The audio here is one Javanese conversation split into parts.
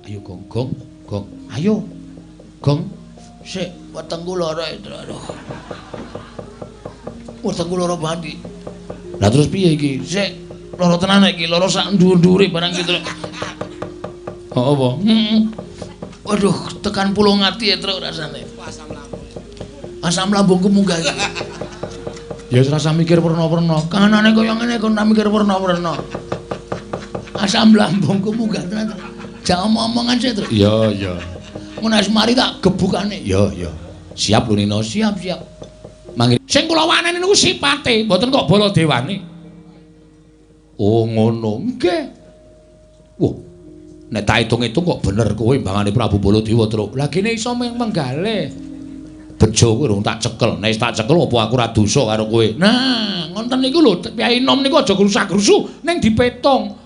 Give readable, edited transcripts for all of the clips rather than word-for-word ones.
Ayo Gong, Gong, Gong. Ayo. Gong. Sik, wetengku lara, aduh. Wetengku lara banget. Lah terus piye iki? Sik, lara tenan iki, lara sak dhuwur-dhuwure barang gitu. Oh apa? Waduh, tekan pulung ati ya truk rasane. Asam lambungku munggah iki. Ya wis rasa mikir werna-werna. Kanane kaya ngene kon tak mikir werna-werna. Asam lambungku munggah tenan. Jangan omong-omongan sih, Truk. Iya, iya. Ngono wis mari tak gebukane. Iya, iya. Siap lho Nino, siap. Mangke sing kula waneni niku sipate, mboten kok Baladewane. Oh, ngono. Nggih. Wah. Nek tak hitung-hitung kok bener kowe mbangane Prabu Baladewa, Truk. Lah kene iso menggalih. Bejo kowe rung tak cekel. Nek tak cekel apa aku ora dosa karo kowe. Nah, ngonten niku lho, Kyai Nom niku aja grusak-grusu ning dipetung.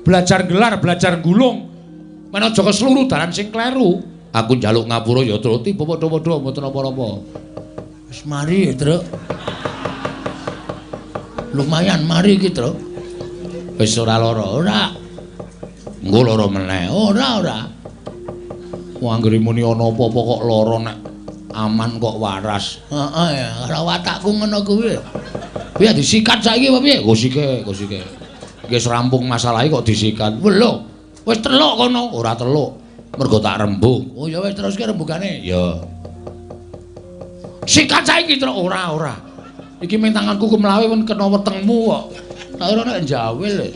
Belajar gelar, belajar gulung. Men aja kesluru dalan sing kleru. Aku njaluk ngapura ya Truk, tiba padha-padha mboten apa-apa. Wis mari, Truk. Lumayan mari iki, Truk. Wis ora lara, ora. Engko lara meneh, ora. Wong anggere muni ana apa-apa kok lara nek aman kok waras. Heeh ya, ora watakku ngono kuwi. Piye disikat saiki apa piye? Go sike. Wis rampung masalahe kok disikat. Lho, wis teluk kono, ora teluk. Mergo tak rembug. Oh ya wis teruske rembugane. Ya. Sikat saiki Truk ora. Iki ming tanganku kumlawe pun kena wetengmu kok. Tak ora nek njawil.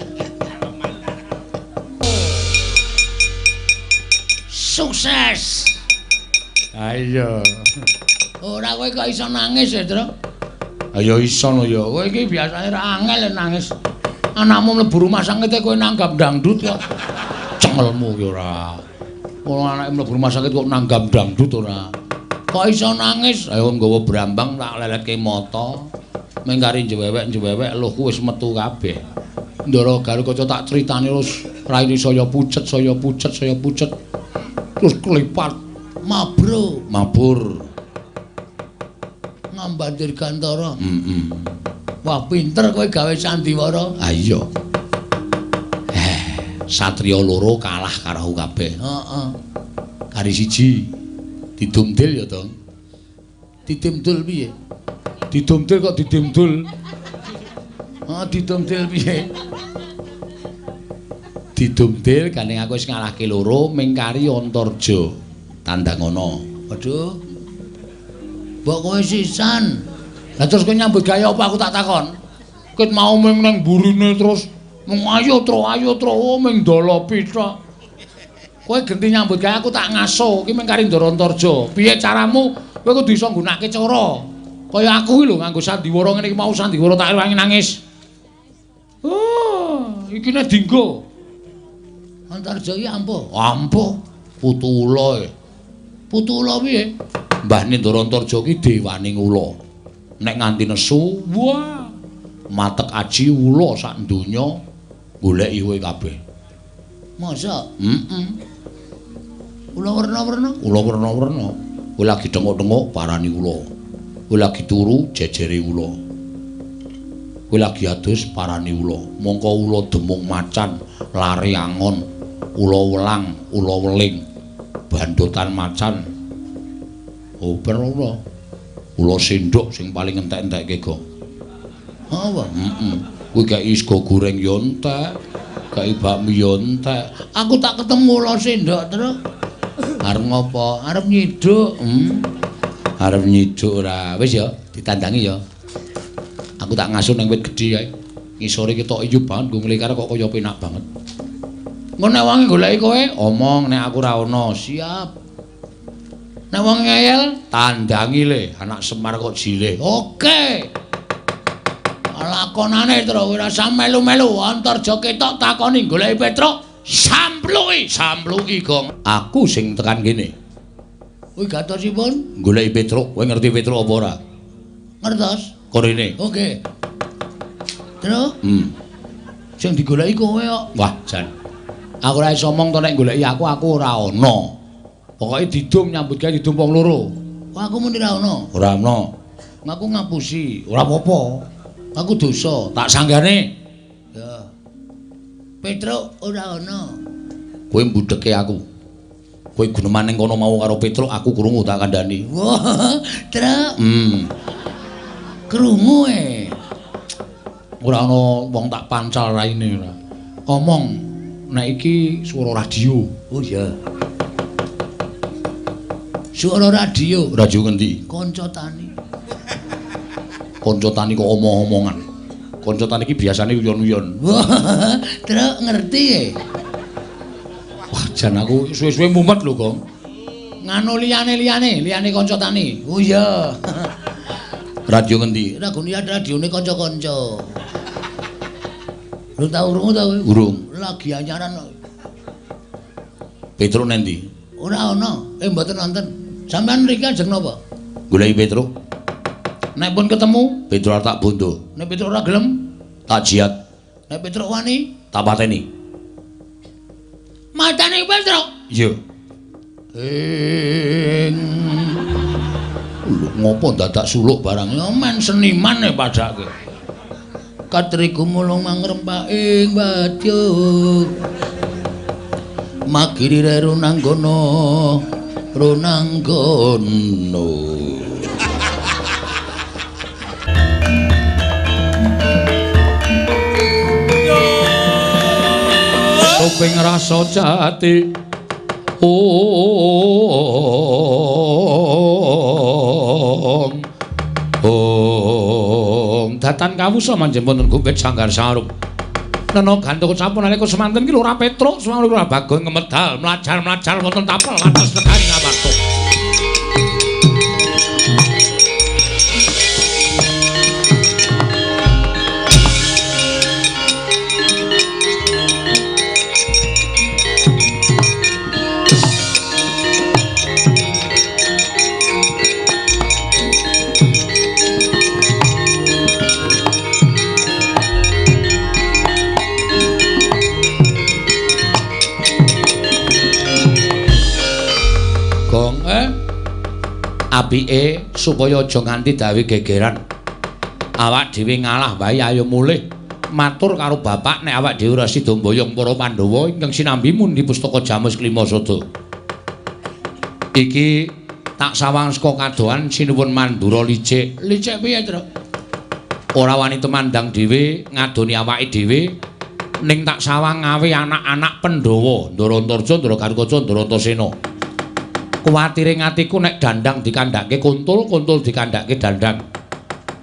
Sukses. Ayo. Ora kowe kok iso nangis ya, Truk? Ayo iso lho ya. Kowe iki biasane ra angel nangis. Anakmu mlebu rumah sakit kowe nanggap dangdut kok. Cengelmu ki ora. Wong anake mlebu rumah sakit kok nanggap dangdut ora. Kok iso nangis? Ayo nggawa brambang tak leletke mata. Mengkari njewewek luhku wis metu kabeh. Ndara Garu kaca tak critani terus raine saya pucet. Terus klipat mabur. Ngambandir Gantara. Wah, pinter kowe gawe sandiwara. Ah iya. Satriya loro kalah karo kabeh. Heeh. Kari siji didumdil ya, Dong. Didumdul piye? Didumdil kok didumdul. Didumdil piye? Didumdil gandeng aku wis ngalahke loro ming kari Antarja. Tandangono. Waduh. Mbok kowe sisan. Lah terus kowe nyambut gawe apa aku tak takon? Kowe mau ming nang burine terus ayo tro oh ming dolopi tok. Kowe genti nyambut gawe aku tak ngaso iki ming kari Ndara Antarja. Piye caramu? Kowe kudu iso nggunakake cara. Kaya aku iki lho nganggo sandiwara ngene iki mau sandiwara tak wangi nangis. Oh, iki nek dinggo. Antarja iki ampuh. Ampuh. Putula. Putula piye? Mbahne Ndara Antarja ki dewaning ula. Nek nganti nesu, wah. Matek aji ula sak donya goleki kowe kabeh. Masa? Ula werna-werna? Ula werna-werna. Kowe lagi dengok-dengok parani ula. Kowe lagi turu jejere ula. Kowe lagi adus parani ula. Mongko ula demung macan, lare angon, ula welang, ula weling, bandotan macan. Oh, bener ula sendok sing paling entek-entekke go. Apa? Kuwi gak sego goreng yo entek, gak bakmi yo entek. Aku tak ketemu ula sendok terus. Arep ngopo? Arep nyiduk. Arep nyiduk ora. Wis ya, ditandangi ya. Aku tak ngasuh nang wit gedhi kae. Ngisore ketok iyu banget nggo nglikar kok kaya penak banget. Engko nek wong goleki kowe, omong nek aku ora ana, siap. Nek wong ngeyel, tandangi le, anak Semar kok jileh. Oke. Lakonane terus ora usah melu-melu, Antarja ketok takoni goleki Petruk, sampluki Gong. Aku sing tekan kene. Kuwi gatosipun goleki Petruk. Kowe ngerti Petruk apa ora? Ngertos. Korene. Oke. Terus? Sing digoleki kowe kok. Wah, jan. Aku ora iso omong to nek goleki aku ora ana. Pokoke didum nyambut gawe didum wong loro. Kok aku muni ora ana? Ora ana. Aku ngapusi, ora apa-apa. Aku dosa, tak sanggane. Ya. Petruk ora ana. Kowe mbudheke aku. Kowe guneman ning kono mau karo Petruk aku krungu tak kandhani. Wah, Truk. Krungu Ora ana wong tak pancal raine ora. Omong nek iki swara radio. Oh iya. Suara radio. Radio ngendi? Kanca tani. Kanca tani kok omong-omongan. Kanca tani iki biasane uyon-uyon. Wah, Truk ngerti Wah, jan aku suwe-suwe mumet lho, Gong. Nganu liyane kanca tani. Oh iya. Radio ngendi? Radione kanca-kanca. Lu tau urung ta kowe? Urung. Lagi anyaran. Petruk nendi? Ora ana. Mboten wonten. Sampeyan mriki ajeng napa? Goleki Petruk. Nek pun ketemu, Petruk tak bondo. nek Petruk ora gelem, Tak jiat. nek Petruk wani, Tak pateni. matane Petruk. Iya. Lho ngopo dadak suluk barang? Ya men seniman padake. Katriku mulung mangrempaking badyuk. Magiri runanggono. Topeng rasa jati datan kawusa manjenipun gumpet sanggar sarung nena gantung sampun nalika semanten ki ora Petruk sawang ora Bagong ngemedal mlajar wonten tapel atas negari Ngamarta. Apike supaya aja nganti dawe gegeran. Awak dhewe ngalah wae ayo mulih matur karo bapak nek awak dhewe ora sida mboyong para Pandhawa ingkang sinambi mundi pustaka Jamus Klimasada. Iki tak sawang saka kadohan sinuwun Mandura licik. Licik piye, Truk? Ora wani temandang dhewe ngadoni awake dhewe ning tak sawang ngawe anak-anak Pandhawa, Ndarantarja, Ndarakaca, Ndarantasena. Kuwatire ngatiku nek dandang dikandhake kuntul, kuntul dikandhake dandang.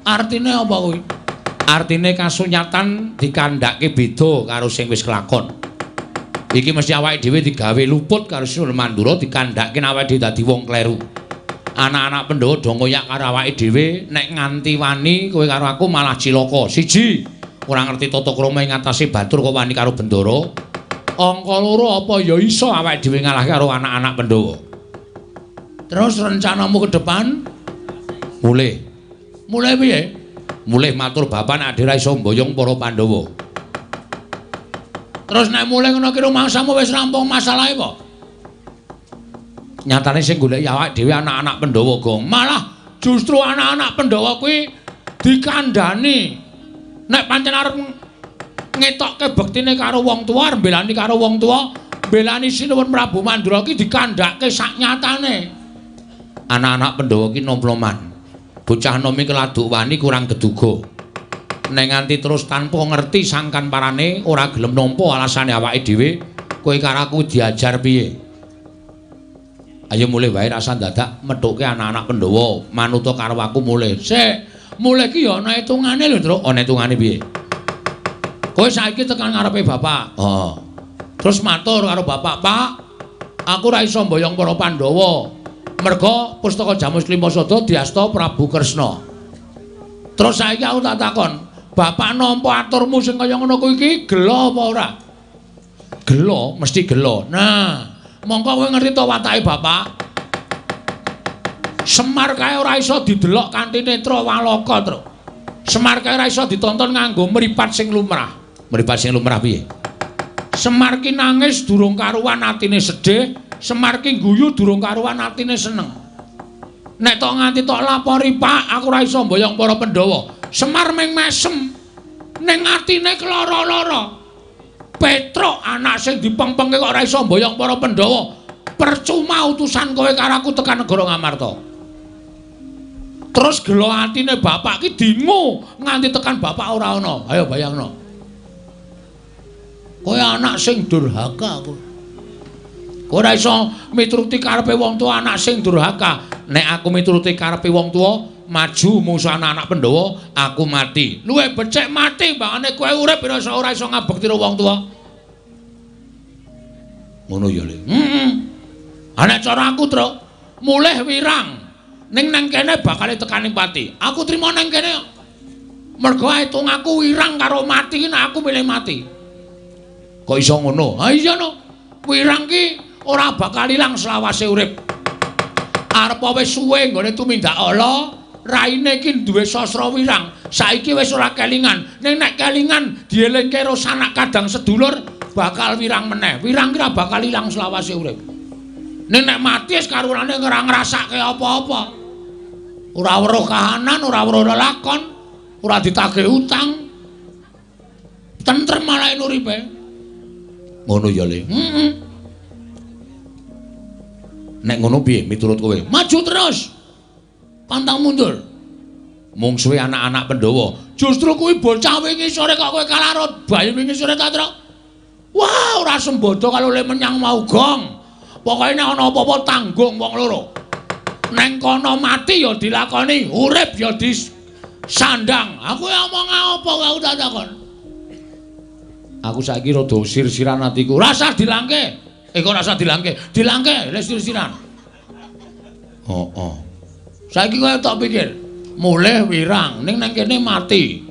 Artine apa kuwi? Artine kasunyatan dikandhake beda karo sing wis kelakon. Iki mesti awake dhewe digawe luput karo Sinuwun Mandura dikandhake awake dhewe dadi wong kleru. Anak-anak Pandhawa do ngoyak karo awake dhewe nek nganti wani kowe karo aku malah cilaka. Siji, ora ngerti tata krama ing atase batur kok wani karo Bendara. Angka loro apa ya iso awake dhewe ngalahke karo anak-anak Pandhawa. Terus rencanamu ke depan? Mulih. Mulai piye? Mulih matur bapak nek ade ra iso mboyong para Pandhawa. Terus nek mulai ngono ki rumangsamu wis rampung masalahe apa? Nyatane sing goleki awake dhewe anak-anak Pandhawa, Gong. Malah justru anak-anak Pandhawa kuwi dikandhani. Nek pancen arep ngetokke bektine karo wong tuwa, mbelani karo wong tuwa, mbelani Sinuwun Prabu Mandura ki dikandhake sak nyatane. Anak-anak Pandhawa ki nomploman. Bocah nomi keladuk wani kurang geduga. Nek nganti terus tanpa ngerti sangkan parane ora gelem nampa alasane awake dhewe, kowe karo aku diajar piye? Ayo mulih wae rasa dadak methuke anak-anak Pandhawa manut karo aku mulih. Sik, mulih ki ya ana hitungane lho, Truk. Ana hitungane piye? Kowe saiki tekan ngarepe bapak. Heeh. Terus matur karo bapak, "Pak, aku ora iso mboyong para Pandhawa. Merga pustaka Jamus Klimasada diasta Prabu Kresna." Terus saiki aku tak takon, "Bapak nampa aturmu sing kaya ngono kuwi iki gelo apa ora?" "Gelo, mesti gelo." Nah, mongko kowe ngerti to watake bapak? Semar kae ora iso didelok kanthi netra waloka, Truk. Semar kae ora iso ditonton nganggo mripat sing lumrah. Mripat sing lumrah piye? Semar ki nangis durung karuan atine sedih, Semar ki guyu durung karuan atine seneng. Nek tok nganti tok lapori, "Pak, aku ora iso mboyong para Pandhawa." Semar meng mesem ning atine keloro-loro. Petruk anak sing dipengpengke kok ora iso mboyong para Pandhawa. percuma utusan kowe karo aku tekan negara Ngamarta. Terus gelo atine bapak ki dingu nganti tekan bapak ora ana. Ayo bayangno. Kowe anak sing durhaka kowe. Kowe ora iso mituruti karepe wong tuwa anak sing durhaka. Nek aku mituruti karepe wong tuwa, maju musuh anak Pandhawa, aku mati. Luwih becik mati mbangane kowe urip ora iso ngabekti wong tuwa. Ngono ya, Le. Ana cara aku, Tru, mulih wirang. Ning nang kene bakal tekaning pati. Aku trimo nang kene. Mergo hitung aku wirang karo mati nek aku milih mati. Kok iso ngono? Ha iya no. Wirang ki ora bakal ilang selawase urip. Arep wis suwe nggone tumindak ala, raine ki duwe sastra wirang. Saiki wis ora kelingan. Ning nek kelingan dielingke karo sanak kadang sedulur bakal wirang meneh. Wirang ki ora bakal ilang selawase urip. Ning nek mati wis karurane ora ngrasake apa-apa. Ora weruh kahanan, ora weruh lelakon, ora ditagih utang. Tentrem malah uripe. Ngono ya, Le. Nek ngono piye miturut kowe? Maju terus. Pantang mundur. Mungsuhe anak-anak Pandhawa. Justru kuwi bocah wingi sore kok kowe kalarut. Bayi wingi sore ta, Tru? Wah, ora sembodo kalau le menyang mau gong. Pokoke nek ana apa-apa tanggung wong loro. Neng kono mati ya dilakoni, urip ya disandang. Aku ngomong apa kau tak takon? Aku saiki rada sir-siran atiku. Rasa dilangke. Kok rasa dilangke? Dilangke, les sir-siran. Oh. Saiki kowe tak pikir, mulih wirang ning nang kene mati.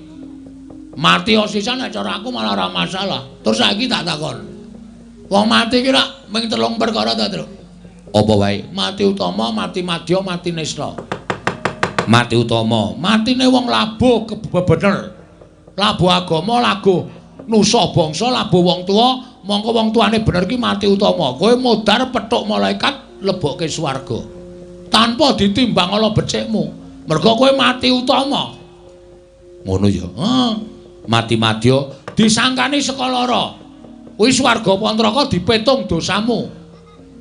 Mati osisan nek cara aku malah ora masalah. Terus saiki tak takon. Wong mati ki rak mung 3 perkara ta, Tru? Apa wae? Mati utama, mati madya, mati nista. Mati utama, matine wong labuh bener. Labuh agama, labuh nusa bangsa, labuh wong tuwa, mongko wong tuane bener ki mati utama. Kowe modar petuk malaikat lebokke swarga. Tanpa ditimbang ala becikmu. Mergo kowe mati utama. Ngono ya. Mati madya disangkani saka lara. Kuwi swarga apa neraka dipetung dosamu.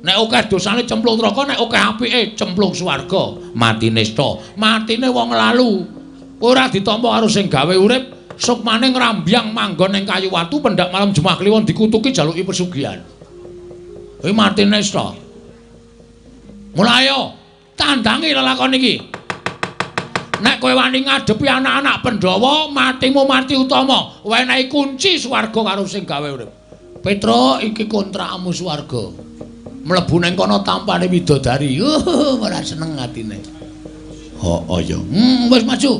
Nek akeh dosane cemplung neraka, nek akeh apike cemplung swarga. Mati nista, matine wong lalu. Ora ditampa karo sing gawe urip, sukmane ngrambyang manggon ning kayu watu pendak malam Jumat Kliwon dikutuki jaluki pesugihan. Kuwi mati nista. Mulai ayo tandangi lelakon iki. Nek kowe wani ngadepi anak-anak Pandhawa, matimu mati utama. Wenehi kunci swarga karo sing gawe urip. Petruk iki kontrakmu swarga. Mlebu nang kono tampane widodari. Ora seneng atine. Oh ya. Wis maju.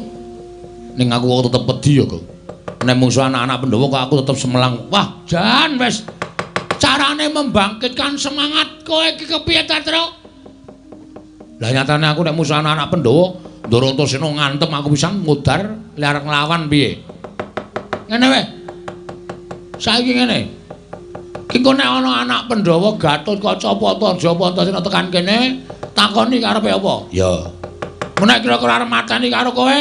Ning aku kok tetep wedi ya kok. Nek musuh anak-anak Pandhawa kok aku tetep semelang. Wah, jan wis carane membangkitkan semangat kowe iki kepiye ta, Tru? Lah nyatane aku nek musuh anak-anak Pandhawa, Ndara Antasena ngantem aku pisan ngudar lek arep nglawan piye. Ngene wae. Saiki ngene. Engko nek ana anak Pandhawa Gatotkaca Antasena tekan kene, takoni karepe apa? Ya. Menek kira-kira arep mateni karo kowe,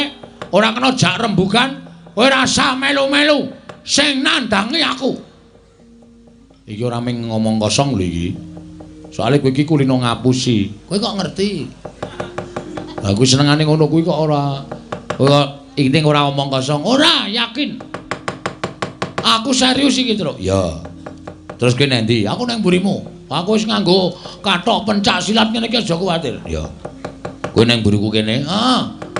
ora kena jak rembugan, kowe rasa melu-melu sing nandangi aku. Iki ora mung ngomong kosong lho iki. Soale kowe iki kulino ngapusi. Kowe kok ngerti? Aku senengane ngono kuwi kok ora. Kok ini ora ngomong kosong, ora yakin. Aku serius iki, Tru. Ya. Terus kene ndi? Aku nang mburimu. Aku wis nganggo kathok pencak silat ngene iki aja kuwatir. Ya. Kowe nang mburiku kene.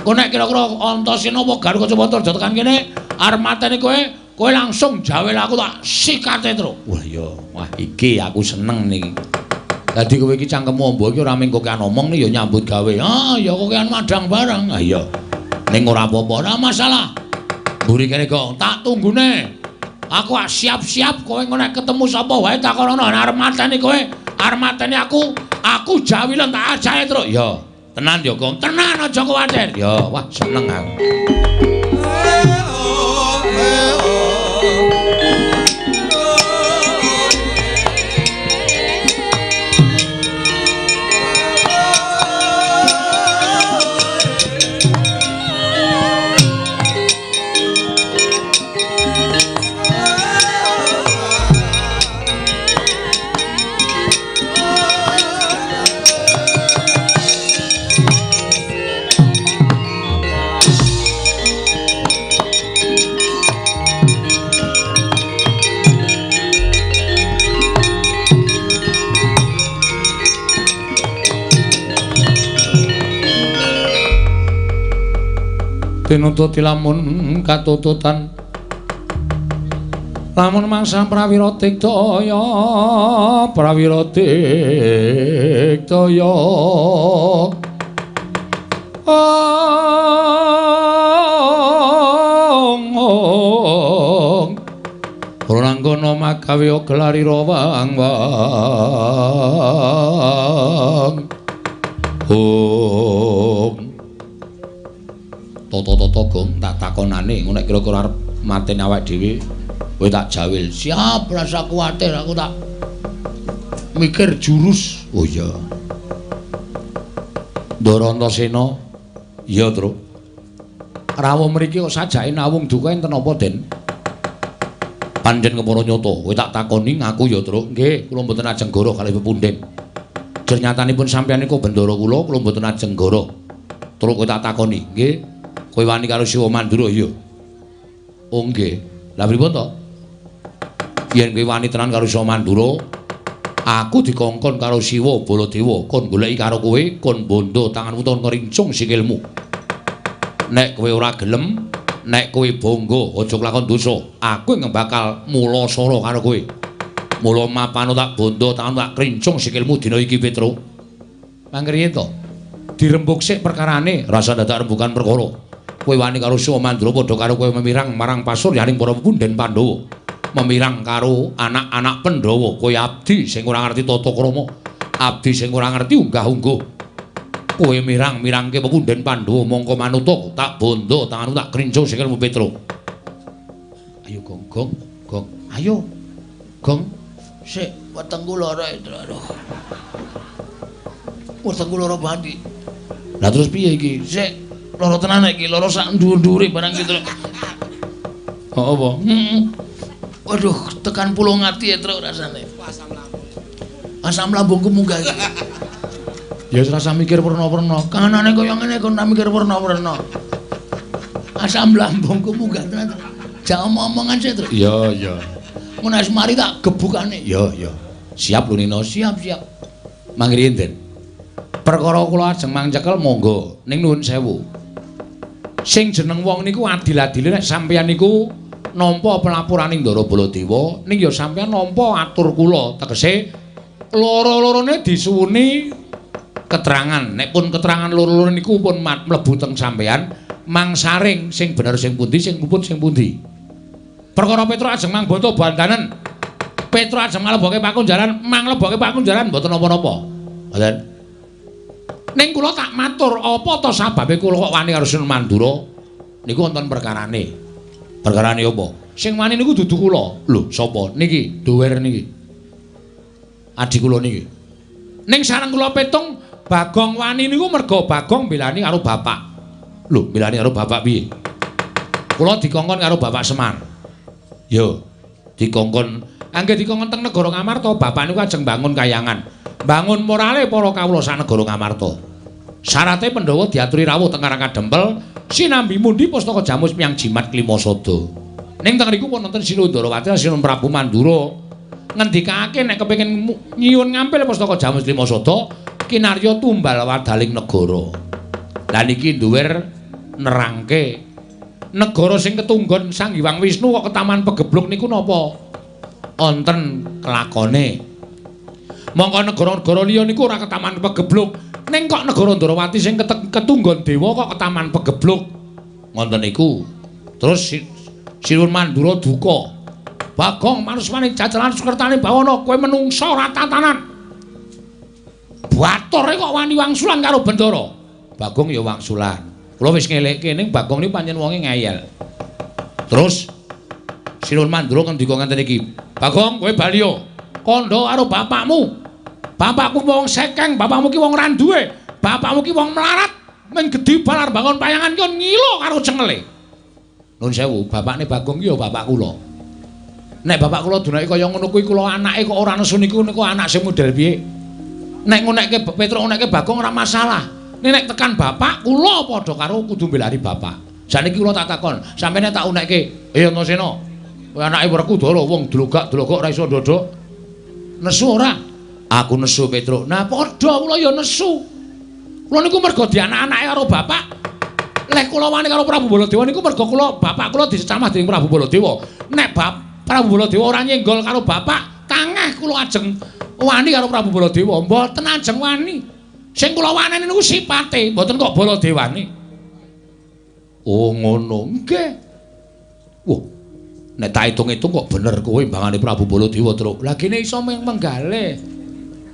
Kok nek kira-kira Antasena apa Gatotkaca aja tekan kene, arep mateni kowe langsung jawel aku tak sikate, Tru. Wah iya. Wah iki aku seneng niki. Dadi kowe iki cangkemmu ombo iki ora mung kokean omong ya nyambut gawe. Ya kokean madang bareng. Iya. Ning ora apa-apa, ora masalah. Mburi kene kok tak tunggune. Aku siap-siap kowe nek ketemu sapa wae takonono arep mateni kowe, arep mateni aku jawilen tak ajahe Tru. Ya, tenan ya, Gong. Tenan aja kuwatir. Ya, wah seneng aku. tinututi lamun katututan lamun mangsa prawira digdaya Ranggana magawe gelarira wang-wang Toto Gong tak takonane ngono nek kira-kira arep mateni awake dhewe kowe tak jawil. Siap rasa kuwatir aku tak mikir jurus. Oh iya. Ndara Antasena. Iya, Tru. Rawuh mriki kok sajake nawung duka enten apa, Den? Panjen kepara nyata. Kowe tak takoni ngaku ya, Tru. Nggih, kula mboten ajeng goro kalih pepunden. Jernyatanipun sampeyan niku bendara kula mboten ajeng goro. Tru kowe tak takoni, nggih. Kowe wani karo Siwa Mandura ya? Oh nggih. Lah pripun to? Yen kowe wani tenan karo Siwa Mandura, aku dikongkon karo Siwa Baladewa kon goleki karo kowe, kon bondo tanganmu ton ngrincung sikilmu. Nek kowe ora gelem, nek kowe bangga aja kelakon dosa, aku yang bakal mula sara karo kowe. Mula mapano tak bondo tanganmu tak krincung sikilmu dina iki, Petro. Mangriyen to? Dirembug sik perkarane, rasa dadak rembugan perkara. Kowe wani karo Siwa Mandura padha karo kowe memirang marang pasuryaning para pepunden Pandhawa. Memirang karo anak-anak Pandhawa, kowe abdi sing ora ngerti tata krama, abdi sing ora ngerti unggah-ungguh. Kowe mirang-mirangke pepunden Pandhawa mongko manuta tak bondo tanganmu tak krincung sikilmu Petro. Ayo Gong, Gong. Ayo. Gong. Sik wetengku lara itu. Aduh. Wetengku lara banget. Lah terus piye iki? Sik lara tenan iki, lara sak dhuwur-dhuwure barang gitu. Oh apa? Waduh, tekan pulung ati ya truk rasane. Asam lambungku munggah iki. Ya wis rasa mikir werna-werna. Kanane kaya ngene kok tak mikir werna-werna. Asam lambungku munggah tenan. Jak omong-omongan sik, Truk. Iya, iya. Mun wis mari tak gebukane. Iya, iya. Siap lho Nina, siap. Mangriyen, Den. Perkara kula ajeng mangcekel monggo ning nuwun sewu. Sing jeneng wong niku adil-adile nek sampeyan niku nampa pelapuraning Ndara Baladewa ning ya sampeyan nampa atur kula tegese loro-lorone disuwuni keterangan. Nek pun keterangan loro-loro niku pun mlebu teng sampeyan mangsaring sing bener sing pundi sing luput sing pundi. Perkara Petro ajeng mangboto bandanen. Petro ajeng mleboke pakunjaran, mangleboke pakunjaran mboten napa-napa. Mboten. Ning kula tak matur apa to sababe kula kok wani karo Siwa Mandura? Niku wonten perkarane. Perkarane apa? Sing wani niku dudu kula. Lho, sapa? Niki, Dower niki. Adik kula niki. Ning sareng kula petung Bagong wani niku merga Bagong mbelani karo bapak. Lho, mbelani karo bapak piye? Kula dikongkon karo Bapak Semar. Yo, dikongkon. Angge dikongkon teng negara Ngamarta, bapak niku ajeng bangun kayangan. Bangun morale para kawula sak negara Ngamarta. Syarate Pandhawa diaturi rawuh teng Karang Kadempel, sinambi mundi pustaka Jamus Miyang Jimat Klimasada. Ning teng riku wonten Sila Ndarawati lan Sila Prabu Mandura ngendikake nek kepengin nyuwun ngampil pustaka Jamus Klimasada, kinarya tumbal wadaling negara. Lah niki duwer nerangke negara sing ketunggon Sang Hyang Wisnu kok ketaman pegebluk niku napa? Wonten kelakone. Mongko negara-negara liya niku ora ketaman pegebluk, ning kok negara Ndarawati sing ketunggon dewa kok ketaman pegebluk. Ngoten niku. Terus Siwa Mandura duka. Bagong manusmane jajalan Sukertane bawana kowe menungsa ora tatanan. Batore kok wani wangsulan karo Bendara. Bagong ya wangsulan. Kula wis ngelekke ning Bagong niku pancen wonge ngeyel. Terus Siwa Mandura ngendika ngenten iki. Bagong kowe bali yo. Kandha karo bapakmu. Bapakku wong sekeng, bapakmu ki wong randuwe. Bapakmu ki wong melarat, men gedhi balar bangun payangan ki ngilo karo cengele. Nuwun sewu, bapakne Bagong ki ya bapak kula. Nek bapak kula dunake kaya ngono kuwi kula anake kok ora nesu niku anak sing model piye. Nek ngonekke Petro ngonekke Bagong ora masalah. Nek tekan bapak kula padha karo kudu mbelani bapak. Saniki kula tak takon, sampeyan tak unekke, Antasena. Kowe anake Werkudara wong dlogak-dlogok ora iso ndodok. Nesu ora? Aku nesu Petro. Nah padha kula ya nesu. Kula niku mergo di anak-anake karo bapak. Lek kula wani karo Prabu Baladewa niku mergo kula bapak kula disecamah dening Prabu Baladewa. Nek Prabu Baladewa ora nyenggol karo bapak, tangeh kula ajeng wani karo Prabu Baladewa. Mboten ajeng wani. Sing kula waneni niku sipate, mboten kok Baladewane. Oh ngono. Nggih. Wah. Nek tak hitung-hitung kok bener kowe mbangane Prabu Baladewa, Truk. Lah kene iso menggalih.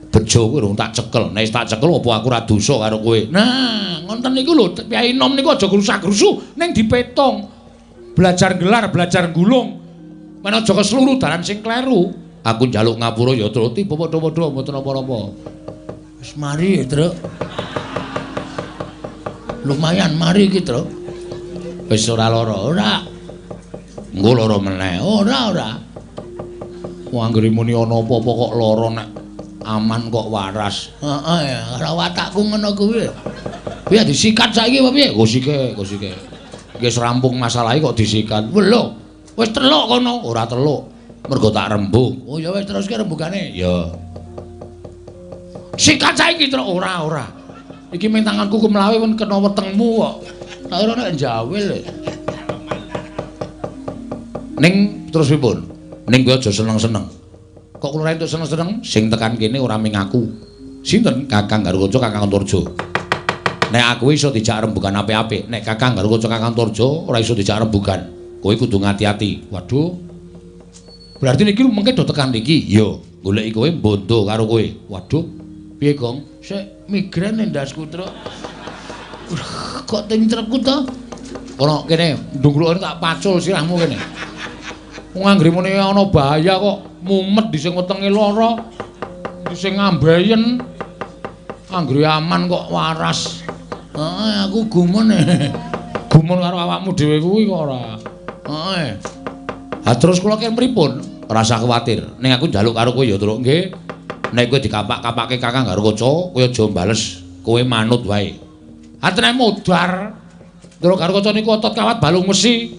Bejo kowe rung tak cekel. Nek tak cekel apa aku ora dosa karo kowe. Nah, ngonten niku lho, Kyai Nom niku aja grusak-grusu ning dipetung. Belajar gelar, belajar gulung. Men aja keseluruh dalan sing kleru. Aku njaluk ngapura ya, Truk. Tiba padha-padha mboten apa-apa. Wis mari, Truk. Lumayan mari iki, Truk. Wis ora lara, ora. Engko lara meneh. Ora. Wong anggere muni ana apa-apa kok lara nek aman kok waras. Heeh ya, karo watakku ngono kuwi. Piye disikat saiki apa piye? Go sike. Wis rampung masalahe kok disikat. Lho, wis teluk kono. Ora teluk. Mergo tak rembug. Oh ya wis teruske rembugane. Ya. Sikat saiki, Truk. Ora. Iki ming tanganku kumlawe men kena wetengmu kok. Tak ora nek njawil. Ning terus pripun? Ning kowe aja seneng-seneng. Kok kula entuk seneng-seneng sing tekan kene ora ming aku. Sinten? Kakang Garukaca, Kakang Antarja. Nek aku iso dijak rembugan apik-apik, nek Kakang Garukaca, Kakang Antarja ora iso dijak rembugan. Kowe kudu ngati-ati. Waduh. Berarti niki mengke do tekan iki. Iya, goleki kowe bondo karo kowe. Waduh. Piye, Gong? Sik migren ndasku, Truk. Kok tintrepku to? Ono kene, ndungklukane tak pacul sirahmu kene. Wong anggere muni ana bahaya kok mumet di sing wetenge lara, di sing ngambayen. Anggere aman kok waras. Heeh, aku gumun. Gumun karo awakmu dhewe kuwi kok ora. Heeh. Ha terus kula kene pripun? Ora usah kuwatir. Ning aku njaluk karo kowe ya, Truk, nggih. Nek kowe dikapak-kapake Kakang Garukaca, kowe aja mbales, kowe manut wae. Atene modar. Truk Garukaca niku otot kawat balung mesi.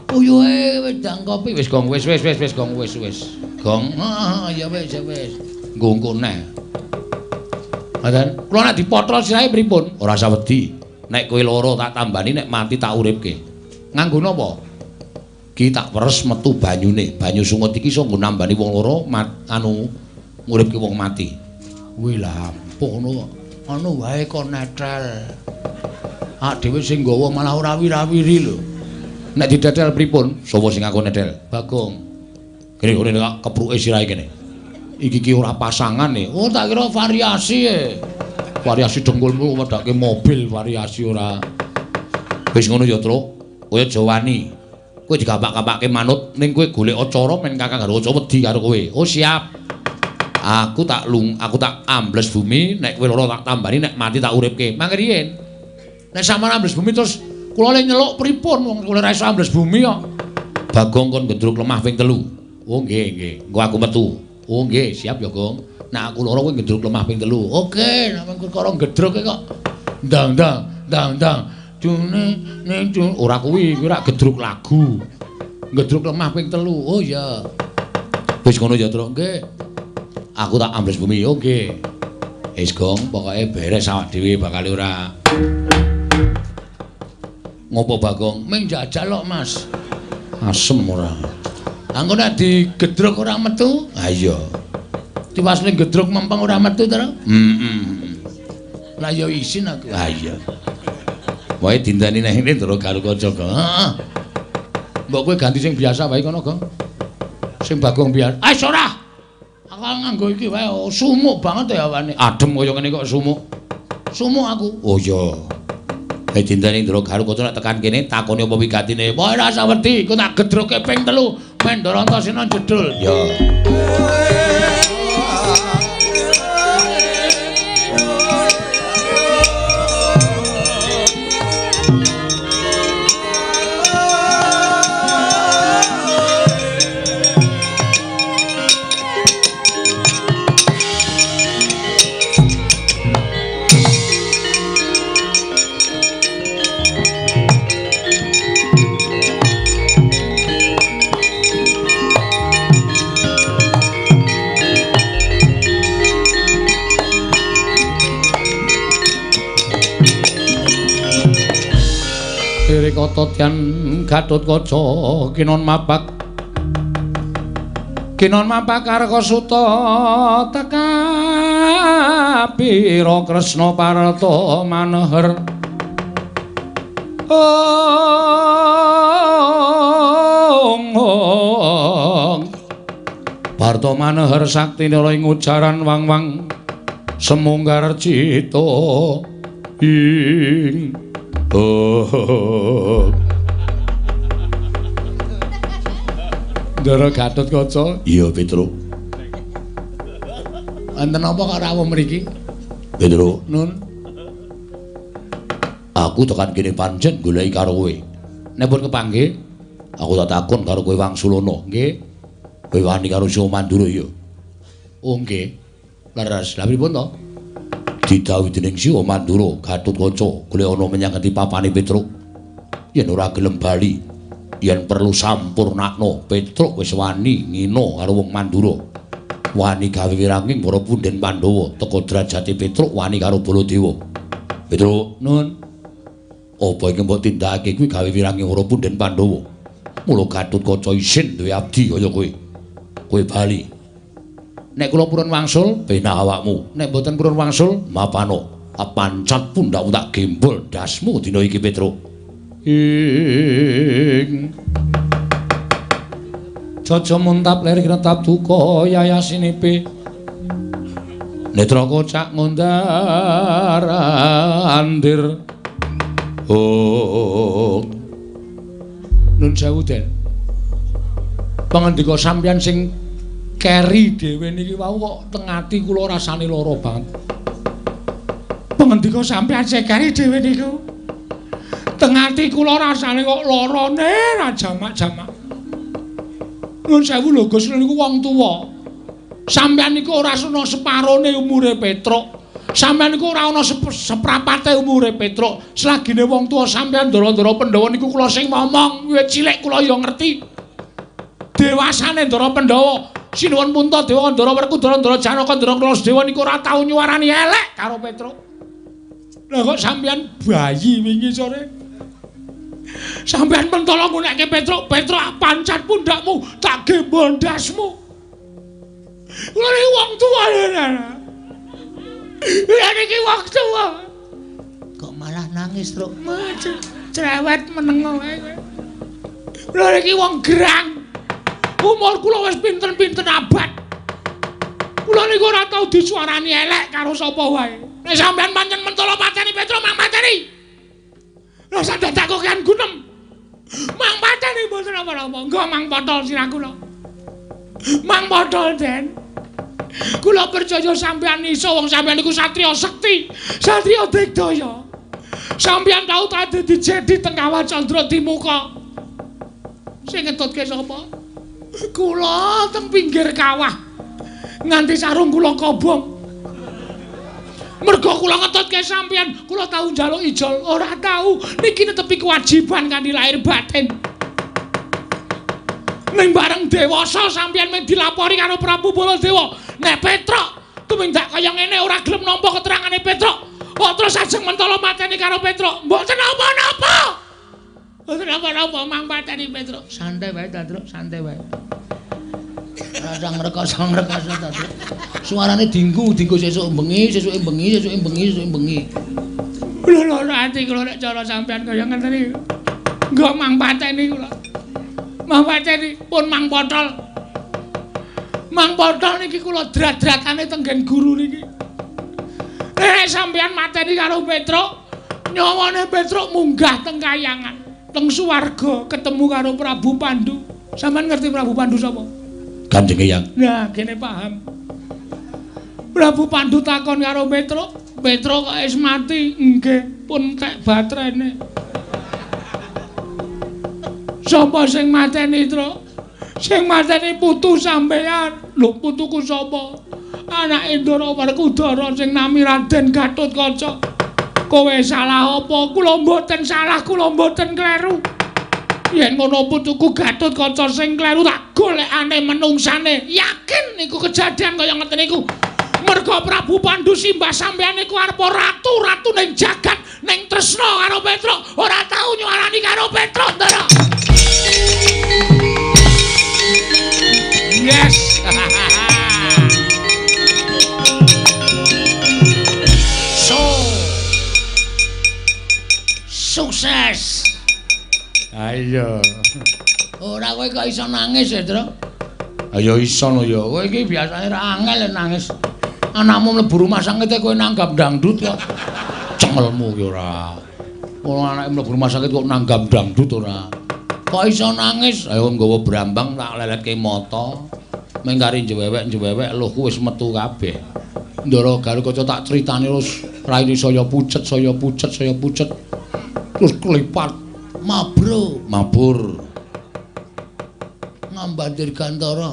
Uyu wis dang kopi. Wis Gong, wis Gong, wis. Gong. Heeh, ya wis. Nggo engko neh. Adan, kula nek dipotrol sirahe pripun? Ora usah wedi. Nek kowe lara tak tambani, nek mati tak uripke. Nganggo napa? Ki tak peres metu banyune. Banyu sungut iki iso nggo nambani wong lara nguripke wong mati. Kuwi lampuh ngono kok. Anu wae kok netrel. Ak dhewe sing nggawa malah ora wira-wiri lho. Nek didetel pripun? Sapa sing aku nedel? Bagong. Kene kok kepruke sirahe kene. Iki ki ora pasangan e. Oh, tak kira variasi e. Variasi dengkulmu wedake mobil variasi ora. Wis ngono ya, Truk. Kowe aja wani. Kowe digapak-gapakke manut ning kowe golek acara men Kakang Garukaca wedi karo kowe. Oh, siap. Aku tak ambles bumi, nek kowe lara tak tambani, nek mati tak uripke. Mangke riyen. Nek sampeyan ambles bumi terus kula le nyeluk pripun wong kula ora iso ambles bumi kok. Bagong kon gendruk lemah ping 3. Oh nggih. Engko aku metu. Oh nggih, siap ya, Gong. Nek aku lara kowe gendruk lemah ping 3. Oke, nek perkara gedruke kok ndang. Dune ora kuwi ora gedruk lagu. Gedruk lemah ping 3. Oh iya. Wis ngono ya, Truk. Nggih. Aku tak ambles bumi. Oh nggih. Wis, Gong, pokoke beres awak dhewe bakal ora. Ngopo Bagong? Ming jajal kok, Mas. Asem ora. Angko nek digedruk ora metu? Ha iya. Tiwas ning gedruk mempeng ora metu to? Lah ya isin aku. Ha iya. Wae dindani nang ngene Ndara Garukaca, Gong. Heeh. Mbok kowe ganti sing biasa wae kono, Gong. Sing Bagong biar. Ah, ora. Aku nganggo iki wae sumuk banget ya awane. Adem kaya ngene kok sumuk. Sumuk aku. Oh iya. Dindane Ndara Garukaca nek tekan kene takoni apa wigatine. Wae ora usah wedi, ku tak gedruke ping 3 men Ndara Antasena jedul. Ya. tata dyan Gatotkaca kinon mapak Karka Suta teka pira Kresna Parta maneher Parta maneher sakti nara ing ujaran wang-wang semunggar cita ing Ndara Gatotkaca. Iya, Petro. Wonten apa karo awak mriki? Petro, Nun. aku tekan kene pancen goleki karo kowe. Nek pun kepanggih, Aku tak takon karo kowe Wangsulana. nggih. Kowe wani karo Sya Mandura ya? Oh nggih. Leres. Lah pripun to? Didhawuhi dening Sya Mandura Gatotkaca golek ana menyang ngendi papane Petruk. Yen ora gelem bali, yen perlu sampurnakno, Petruk wis wani ngina karo wong Mandura. Wani gawe wiranging para punden Pandhawa teka derajate Petruk wani karo Baladewa. Petruk, Nun. apa iki mbok tindakake kuwi gawe wiranging para punden Pandhawa. Mula Gatotkaca isin duwe abdi kaya kowe. Kowe bali. Nek kula purun wangsul, Benah awakmu. nek boten purun wangsul, Mapano, apancat pundakmu tak gembol dasmu dina iki Petruk. ing Jaja muntap lir kinetap duka yayasinipe Netra kocak ngundar andir. Oh, Nun sewu Den. Pangandika sampeyan sing keri dhewe niki wau kok teng ati kula rasane lara banget. Pangandika sampeyan sing keri dhewe niku. Teng ati kula rasane kok larane ra jamak-jamak. Nun sewu lho Gus niku wong tuwa. Sampeyan niku ora ana separone umure Petruk. Sampeyan niku ora ana seprapate umure Petruk. Selagine wong tuwa sampeyan Ndara-ndara Pandhawa niku kula sing ngomong, wiwit cilik kula ya ngerti. Dewasane Ndara Pandhawa, Sinuwun Puntadewa, Ndara Werkudara, Ndara Janaka, Ndara Klasdewa niku ora tau nyuwarani elek karo Petruk. Lah kok sampeyan bayi wingi sore? Sampeyan mentolo ngunekke Petruk, Petruk pancat pundakmu, tak gembol ndasmu. Kula iki wong tuwa lho. Lah niki wong tuwa. Kok malah nangis, Truk? Cerewet meneng wae kowe. Lha niki wong gerang. Umur kula wis pinten-pinten abad. Kula niku ora tau disuarani elek karo sapa wae. Nek sampean pancen mentolo pateni Petruk, mang pateni. Lah sak dadakku kan gunem. Mang pateni mboten apa-apa. Engko mang potol sirah kula. Mang potol, Den. Kula percaya sampean iso wong sampean niku satriya sekti, satriya digdaya. Sampeyan tau ta dadi jedi teng Kawah Candra Timuka. Sing ngetutke sapa? Kula teng pinggir kawah. Nganti sarung kula kobong. Mergo kula ngetutke sampeyan, kula tau njaluk ijol, ora tau. Niki netepi kewajiban kanthi lahir batin. Ning bareng dewasa sampeyan mung dilapori karo Prabu Baladewa. Nek Petruk tumindak kaya ngene ora gelem nampa keterangane Petruk. Kok terus ajeng mentolo mateni karo Petruk. Mboten napa-napa. Mboten napa-napa mang mateni Petruk. Santai wae ta, Truk, santai wae. Rasang rekoso ta, Truk. Suarane dinggu sesuk bengi, sesuke bengi, sesuke bengi, sesuke bengi. Lho ati kula nek cara sampean kaya ngeten iki. Nggo mang pateni kula. Mang pateni pun mang potol. Mang potol niki kula drat-dratane tenggen guru niki. Sampeyan mateni karo Petruk, nyawane Petruk munggah teng kayangan, teng swarga ketemu karo Prabu Pandu. Sampeyan ngerti Prabu Pandu sapa? Kanjeng Eyang. Nah, kene paham. Prabu Pandu takon karo Petruk, Petruk kok wis mati? Nggih, pun tek batrene. Sapa sing mateni, Truk? Sing mateni putu sampeyan. Lho, putuku sapa? Anake Ndara Werkudara sing nami Raden Gatotkaca. Kowe salah apa? Kula mboten salah, kula mboten kleru. Yen ngono putuku Gatotkaca sing kleru tak golekane menungsane. Yakin niku kejadian kaya ngeten niku. Merga Prabu Pandu simbah sampeyan niku arepa ratu-ratu ning jagat ning tresna karo Petruk, ora tau nyuarani karo Petruk, Ndara. Yes. Sukses. Ayo. Ora kowe kok iso nangis ya, Tru? Ayo iso lho ya. Kowe iki biasane ra angel nangis. Anakmu mlebu rumah sakit kowe nanggap dangdut kok. Cengelmu ki ora. Wong anake mlebu rumah sakit kok nanggap dangdut ora. Kok iso nangis? Ayo nggawa brambang tak leletke mata. Mengkari njewewek lho wis metu kabeh. Ndara Garukaca tak critani terus raine saya pucet. Terus kelipat mabur ngambandir Gantara.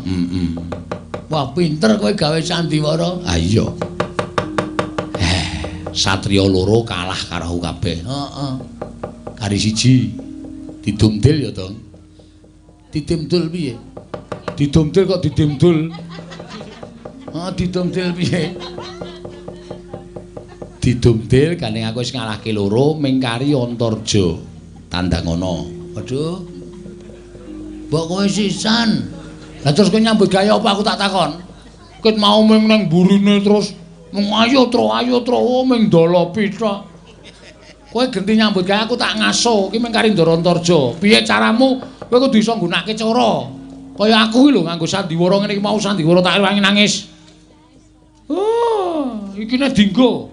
Wah pinter kowe gawe sandiwara. Ha iya. Satriya loro kalah karo kabeh. Heeh. Kari siji didumdil ya to. Didimdul piye? Didumdil kok didimdul. Didumdil piye? Didumdil gandeng aku wis ngalahke loro mingkari Antarja Tandangono. Waduh. Mbok kowe sisan. Lah terus kowe nyambut gawe apa aku tak takon? Ket mau ming nang burine terus mung ayo tro ming ndolopi tok. Kowe genti nyambut gawe aku tak ngaso iki mingkari Ndara Antarja. Piye caramu kowe kudu iso nggunakake cara. Kaya aku iki lho nganggo sandiwara ngene iki mau sandiwara tak ewangi nangis. Iki nek dinggo.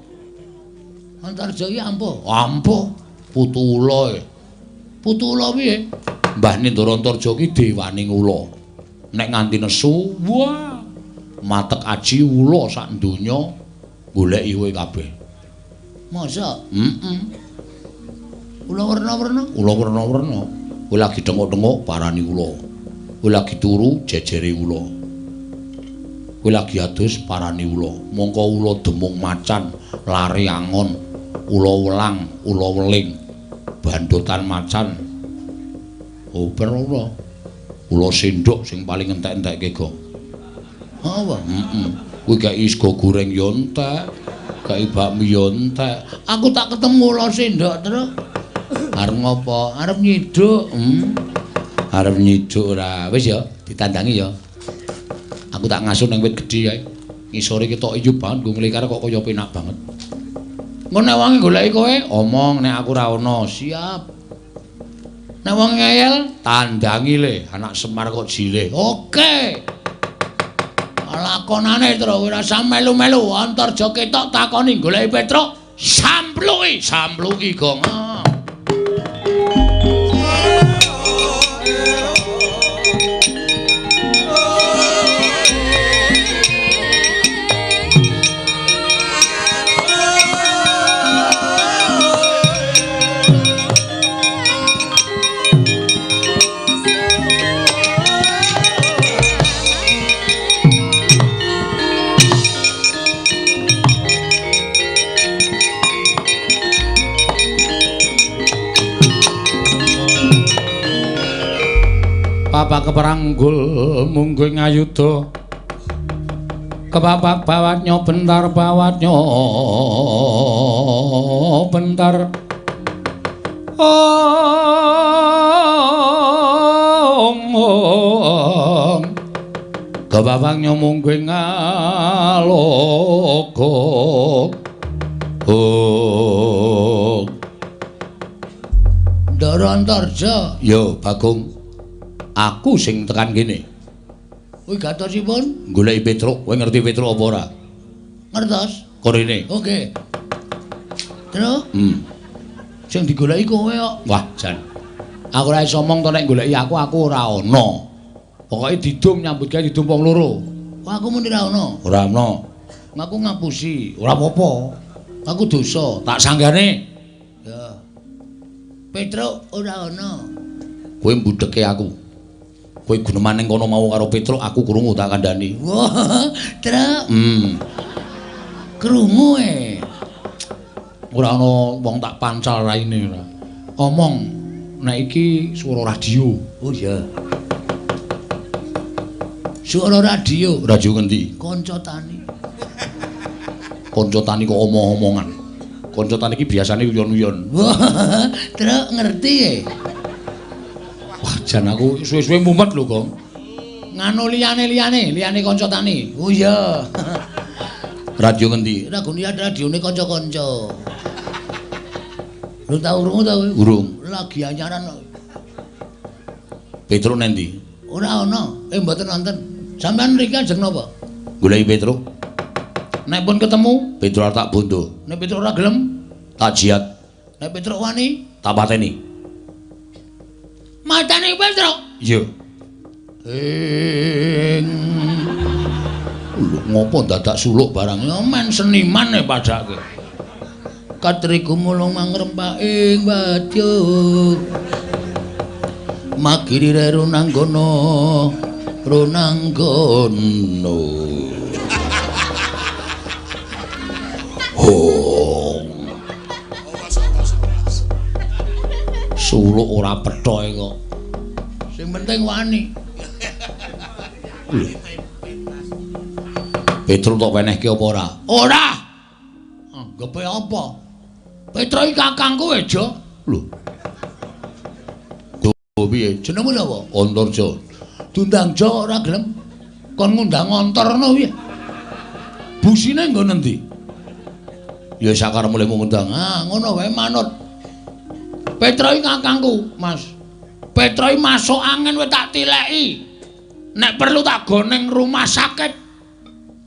Antarja iki ampuh. Ampuh. Putula. Putula piye? Mbahne Ndara Antarja ki dewaning ula. Nek nganti nesu, wah. Matek aji ula sak donya goleki kowe kabeh. Masa? Ula werna-werna? Ula werna-werna. Kowe lagi dengok-dengok parani ula. Kowe lagi turu jejere ula. Kowe lagi adus parani ula. Mongko ula demung macan, lari angon, ula welang, ula weling, bandotan macan. Oh, bener ula sendok sing paling entek-entekke go. Apa? Kowe gak sego goreng yo entek, gak bakmi yo entek. Aku tak ketemu ula sendok terus. Arep ngopo? Arep nyiduk. Arep nyiduk ora. Wis ya, ditandangi ya. Aku tak ngasuh ning wit gedhi ae. Ngisore ketok iyup banget nggo nglikar kok kaya penak banget. Engko nek wong goleki kowe, omong nek aku ora ana, siap. Nek wong ngeyel, tandangi le, anak Semar kok jileh. Oke. Lakonane terus ora usah melu-melu, Antarja ketok takoni goleki Petruk, sampluki gong. Papa keperanggul munggo ngayuda kepapak bawatnya bentar bentar kepapaknya munggo ngalogo Ndara Antarja. Yo Bagong, aku sing tekan kene. Kowe gatosipun goleki Petruk. Kowe ngerti Petruk apa ora? Ngertos. Korene. Oke. Terus? Sing digoleki kowe kok. Wah, jan. Aku ora iso omong to nek goleki aku ora ana. Pokoke didum nyambut gawe didum wong loro. Kok aku muni ora ana? Ora ana. Aku ngapusi. Ora apa-apa. Aku dosa, tak sanggane. Ya. Petruk ora ana. Kowe mbudheke aku. Kowe guneman ning kono mau karo Petruk, aku krungu tak kandhani. Wah, Truk. Krungu ora ana wong tak pancal raine ora. Omong nek iki swara radio. Oh iya. Swara radio. Radio ngendi? Kanca tani. Kanca tani kok omong-omongan. koncotan iki biasane uyon-uyon. Wah, Truk ngerti ya? Wah, jan aku suwe-suwe mumet lho, Kong. Nganu liyane koncotane. Oh iya. Radio ngendi? Radione kanca-kanca. Lu tau urung ta kowe? Urung. Lagi anyaran kok. Petro nendi? Ora ana, mboten wonten. Sampeyan mriki ajeng napa? Goleki Petro. Nek pun ketemu, Petro tak bondo. nek Petro ora gelem, Tak jiat. nek Petro wani, Tak pateni. matane Petro. Iya. Lho ngopo dadak suluk barang ya men seniman e padake. Katriku mulung mangrempaking wadya. Magirire runanggono. Suluk ora pethoke kok. Sing penting wani. Petro tak wenehke apa ora? Ora. Anggepe apa? Petro iki kakangku ejo. Lho. Go piye? Jenengmu napa? Antarja. Dundang Jo ora gelem. Kon ngundang ngontorno piye? Busine nggo nendi? Ya sakaremu le ngundang. Ah, ngono wae manut. Petro iki kakangku, Mas. Petro iki masuk angin wis tak tileki. Nek perlu tak goneng rumah sakit.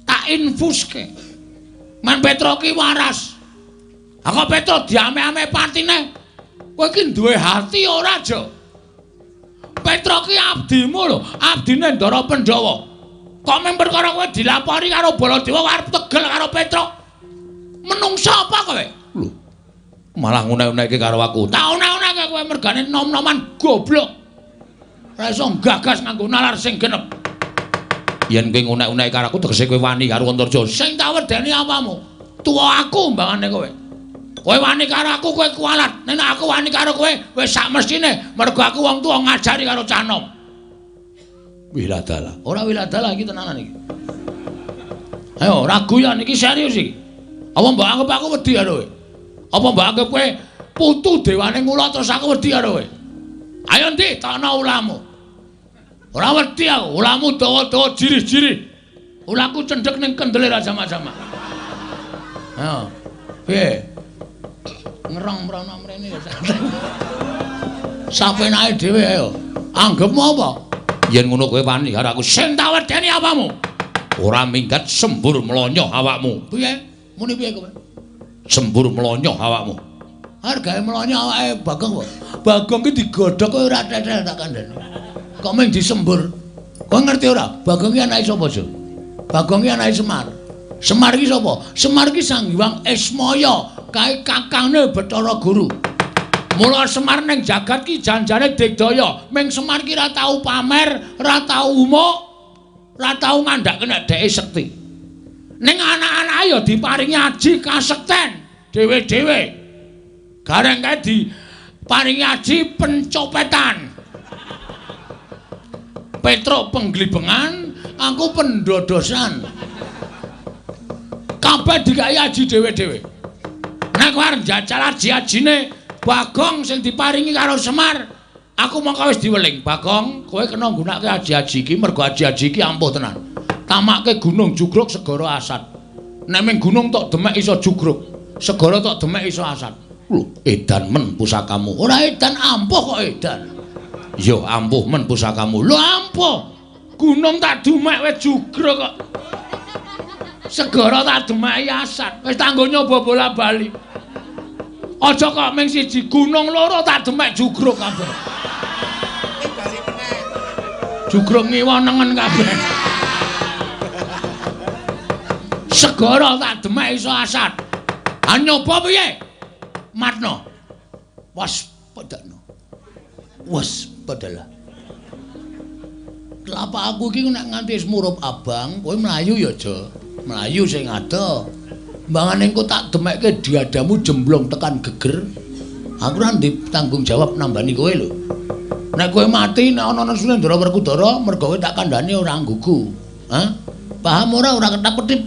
Tak infuske. Man Petro ki waras. Aku Petro diame-ame patine. Kowe ki duwe hati ora, Jo? Petro ki abdimu lho, abdine Ndara Pandhawa. Kok mung perkara kowe dilapori karo Baladewa arep tegel karo Petro? Menungsa apa kowe? Lho. Malah ngune-uneke karo aku. Tak une-uneke kowe mergane nom-noman goblok. Ora iso gagas nganggo nalar sing genep. Yen kowe ngunek-uneki karo aku tegese kowe wani karo Antarja. Sing tak wedeni apamu? Tuwa aku mbangane kowe. Kowe wani karo aku kowe kualat. Nek aku wani karo kowe wis sak mestine mergo aku wong tuwa ngajari karo cah nom. Wiladala. Ora wiladala iki tenanan iki. Ayo raguyan iki serius iki. Apa mbok anggap aku wedi karo kowe? Apa mbok anggap kowe putu dewane ngula terus aku wedi karo kowe? Ayo ndi takno ulamu. Ora wedi aku, ulamu dawa-dawa jirih-jirih. Ulaku cendhek ning kendele ra sama-sama. Ayo. Piye? Ngerong mrono mrene ya. Sapenake dhewe ayo. Anggepmu apa? Yen ngono kowe wani karo aku. Sing tak wedeni apamu? Ora minggat sembur melonyoh awakmu. Piye? Muni piye kowe? Sembur melonyoh awakmu. Hargae melonyoh awake Bagong kok. Bagong ki digodhog kowe ora tetel tak kandhani. Kok mung disembur. Kowe ngerti ora? Bagong ki anake sapa, Jo? Bagong ki anake Semar. Semar ki sapa? Semar ki Sang Hyang Ismaya, kae kakangne Bathara Guru. Mula Semar ning jagat ki janjane digdaya. Ming Semar ki ra tau pamer, ra tau umuk, ra tau ngandhake nek dheke sekti. Ning anak-anak ya diparingi aji kasekten dhewe-dhewe. Gareng kae diparingi aji pencopetan. Petro penglibengan, aku pendodosan. Kabeh dikai aji dhewe-dhewe. Nek arep njajal aji-ajine Bagong sing diparingi karo Semar, aku mongko wis diweling. Bagong, kowe kena nggunakake aji-aji iki mergo aji-aji iki ampuh tenan. Tamake gunung jugruk segara asat. Nek ming gunung tok demek iso jugruk, segara tok demek iso asat. Lho, edan men pusakamu. Ora edan ampuh kok edan. Yo ampuh men pusakamu. Lho ampuh. Gunung tak demek wis jugruk kok. Segara tak demeki asat. Wis tanggo nyoba bola-bali. Aja kok ming siji gunung loro tak demek jugruk kabeh. Jugruk ngiwonengen kabeh. Segara tak demek iso asat. Ah nyoba piye? Matno. Waspadana. Waspadalah. Kelapa aku iki nek nganti wis murup abang, kowe mlayu ya aja. Mlayu sing ado. Mbangane engko tak demekke diadamu jemblong tekan geger. Aku ora ndek tanggung jawab nambani kowe lho. Nek kowe mati nek ana nesune Ndara Werkudara, mergo kowe tak kandhani ora nggugu. Hah? Paham ora ketap-ketip?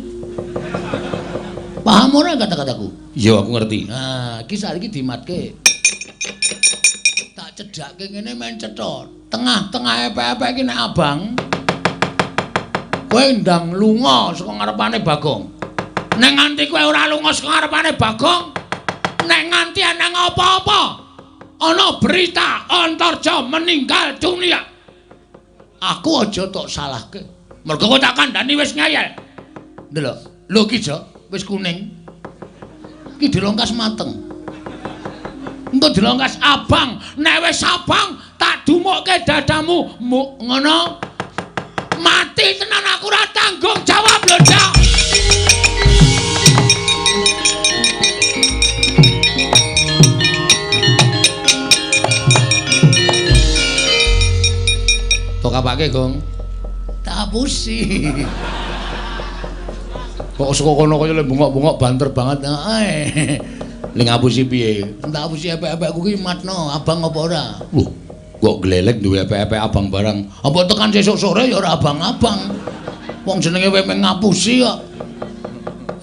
Paham ora kata-kataku? Iya, aku ngerti. Nah, iki saiki dimatke. Tak cedhake ngene men cetha. Tengah-tengah epek-epek iki nek abang kowe ndang lunga saka ngarepane Bagong. Nek nganti kowe ora lunga saka ngarepane Bagong, nek nganti ana apa-apa, ana berita Antarja meninggal dunia. Aku aja tok salahke. Mergo kowe tak kandhani wis ngeyel. Ndelok, lho iki Jo, wis kuning. Iki dilongkas mateng. Engko dilongkas abang, nek wis abang tak dumukke dadamu. Ngono. Mati tenan aku ora tanggung jawab lho, Cak. Tok apake, Gong? Tak apusi. Kok saka kono kaya le bungok-bungok banter banget. Le ngapusi piye? Tak apusi epek-epekku ki matno, abang apa ora? Kok glelek duwe epek-epek abang barang. Apa tekan sesuk sore ya ora abang-abang. Wong jenenge wemeng ngapusi kok.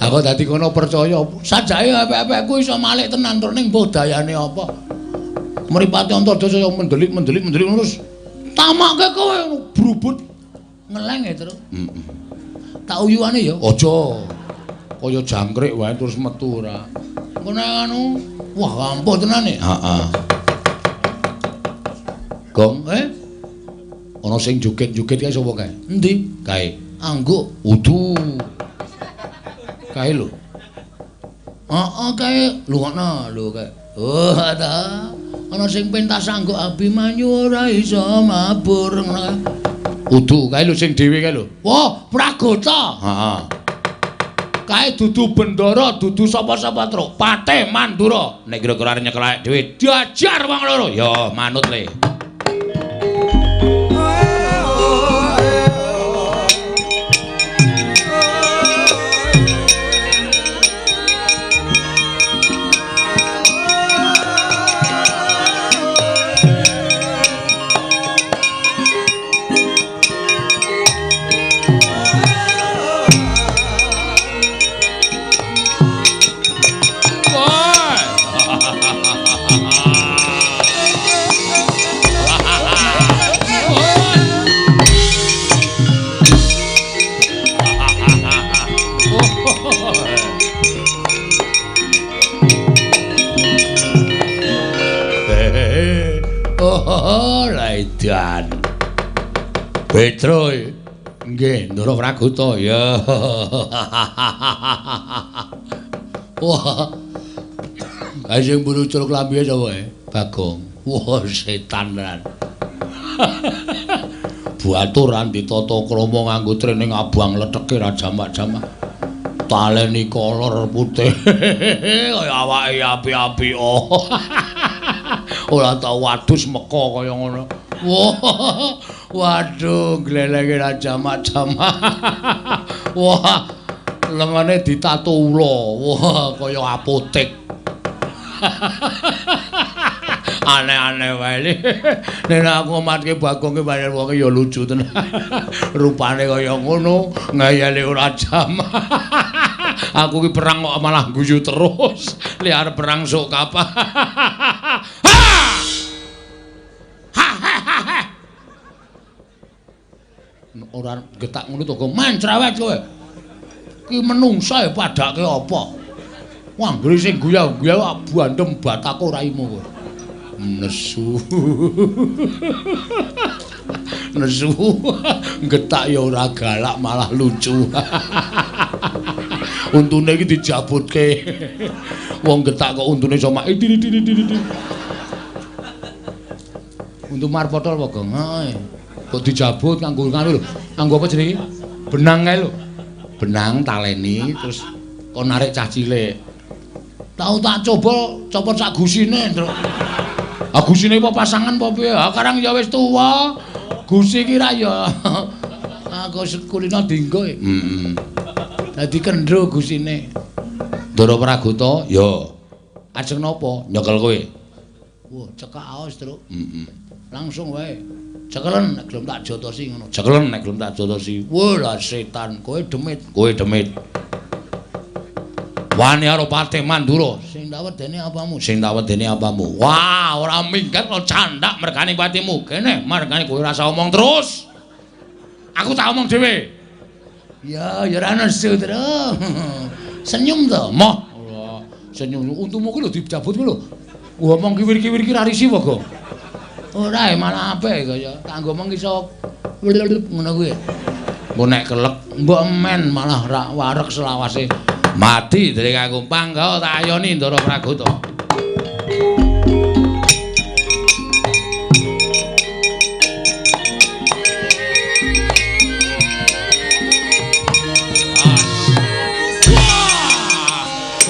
Aku dadi kono percaya sajake epek-epekku iso malik tenan tur ning mbah dayane apa. Mripate Antarja saya mendelik terus tamake kowe brubut ngeleng ya terus. Tak uyuane ya. Aja. Kaya jangkrik wae terus metu ora. Ngono anu, wah ampuh tenan e. Heeh. Gong, ana sing joget-joget kae sapa kae? Endi? Kae. Angguk, udu. Kae lho. Heeh, kae. Lungono lho kae. Oh, ta. Ana sing pentas angguk Abimanyu ora iso mabur ngono kae. Udu, kae lho sing dhewe kae lho. Wah, Pragota. Heeh. Kae dudu bendara, dudu sapa-sapa truk. Patih Mandura. Nek kira-kira arep nyekel dhewe diajar wong loro. Ya, manut le. Laidan Petro nggih Ndara Pragota ya. Wah kae sing burucul klambihe sapa Bagong. Wah setan tenan. Buaturan ditata krama nganggo trening abang letheke ra jamak-jamak. Taleni kolor putih kaya awake api-api. Ora tau wadus meko kaya ngono. Wah, waduh, glelenge ra jamak-jamak. Wah, lengane ditato ula. Wah, kaya apotek. Aneh-aneh wae. Nek aku matke Bagong ki pancen wong ya lucu tenan. Rupane kaya ngono, ngayale ora jamak. Aku ki perang kok malah guyu terus. Li arep perang sok kapan. Ora getak ngono to, men cerewet kowe. Ki menungsa ya padake apa? Wah, nggri sing guyah-guyah bandem batako raimu kowe. Nesu. Nesu. Getak ya ora galak malah lucu. Untune iki dijabutke. Wong getak kok untune iso mak. Untu marpotol apa, Gong? Heeh. Kok dijabut kanggo ngono lho. Kanggo apa jenenge? Benang kae lho. Benang taleni terus kok narik cah cilik. Tau tak coba copot sak gusine, Nduk. Ah gusine apa pasangan apa piye? Ah karang ya wis tuwa. Gusi ki ra ya. Aku kulino dinggo. Heeh. Dadi kendro gusine. Ndara Pragota, ya. Ajeng napa? Nyekel kowe. Wah, cekak aos, Truk. Heeh. Langsung wae. Cekelen nek gelem tak jotosi ngono. Cekelen nek gelem tak jotosi. Wah, lah setan, kowe demit. Kowe demit. Wani karo Patih Mandura. Sing tak wedeni apamu? Sing tak wedeni apamu? Wah, ora minggat kok candak mergane patimu. Kene mergane kowe rasa omong terus. Aku tak omong dhewe. Ya ora nesu terus. Senyum to. Moh. Senyum untumu ku lho dicabut ku lho. Ngomong kiwir-kiwir ki ra risi wae, ora malah apik kaya kanggo omong iso ngono kuwi. Engko nek kelek mbok men malah ra wareg selawase. Mati dari aku pangga tak ayoni Ndara Pragota.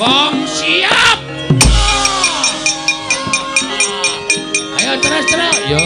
Wong siap. Ayo terus. Yo.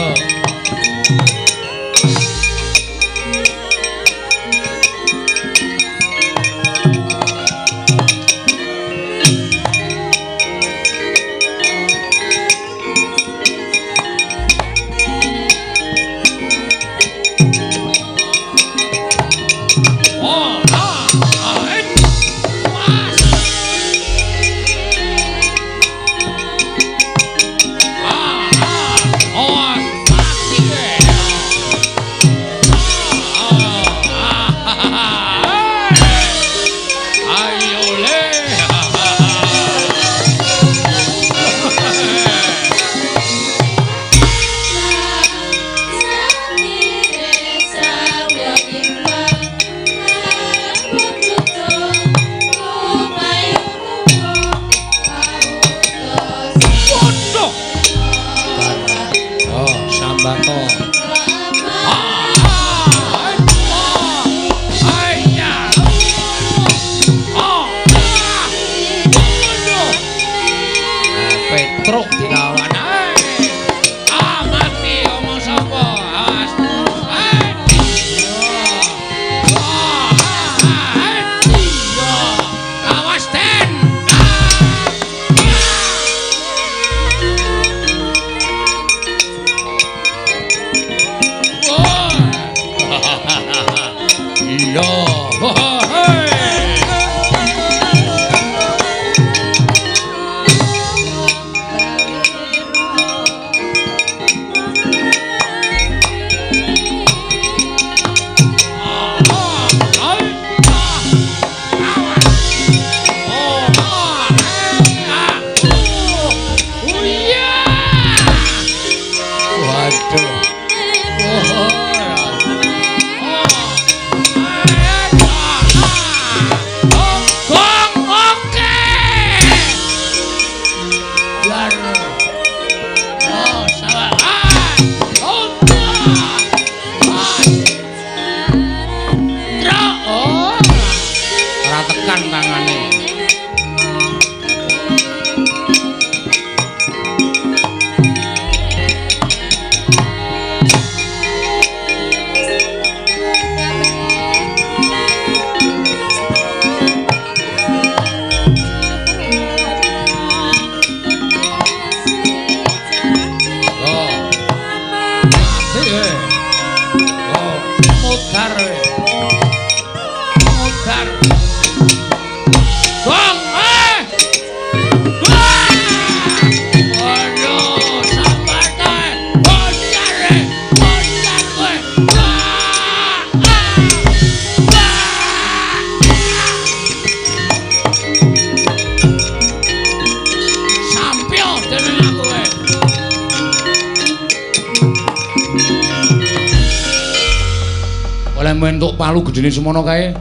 Entuk palu gedene semono kae.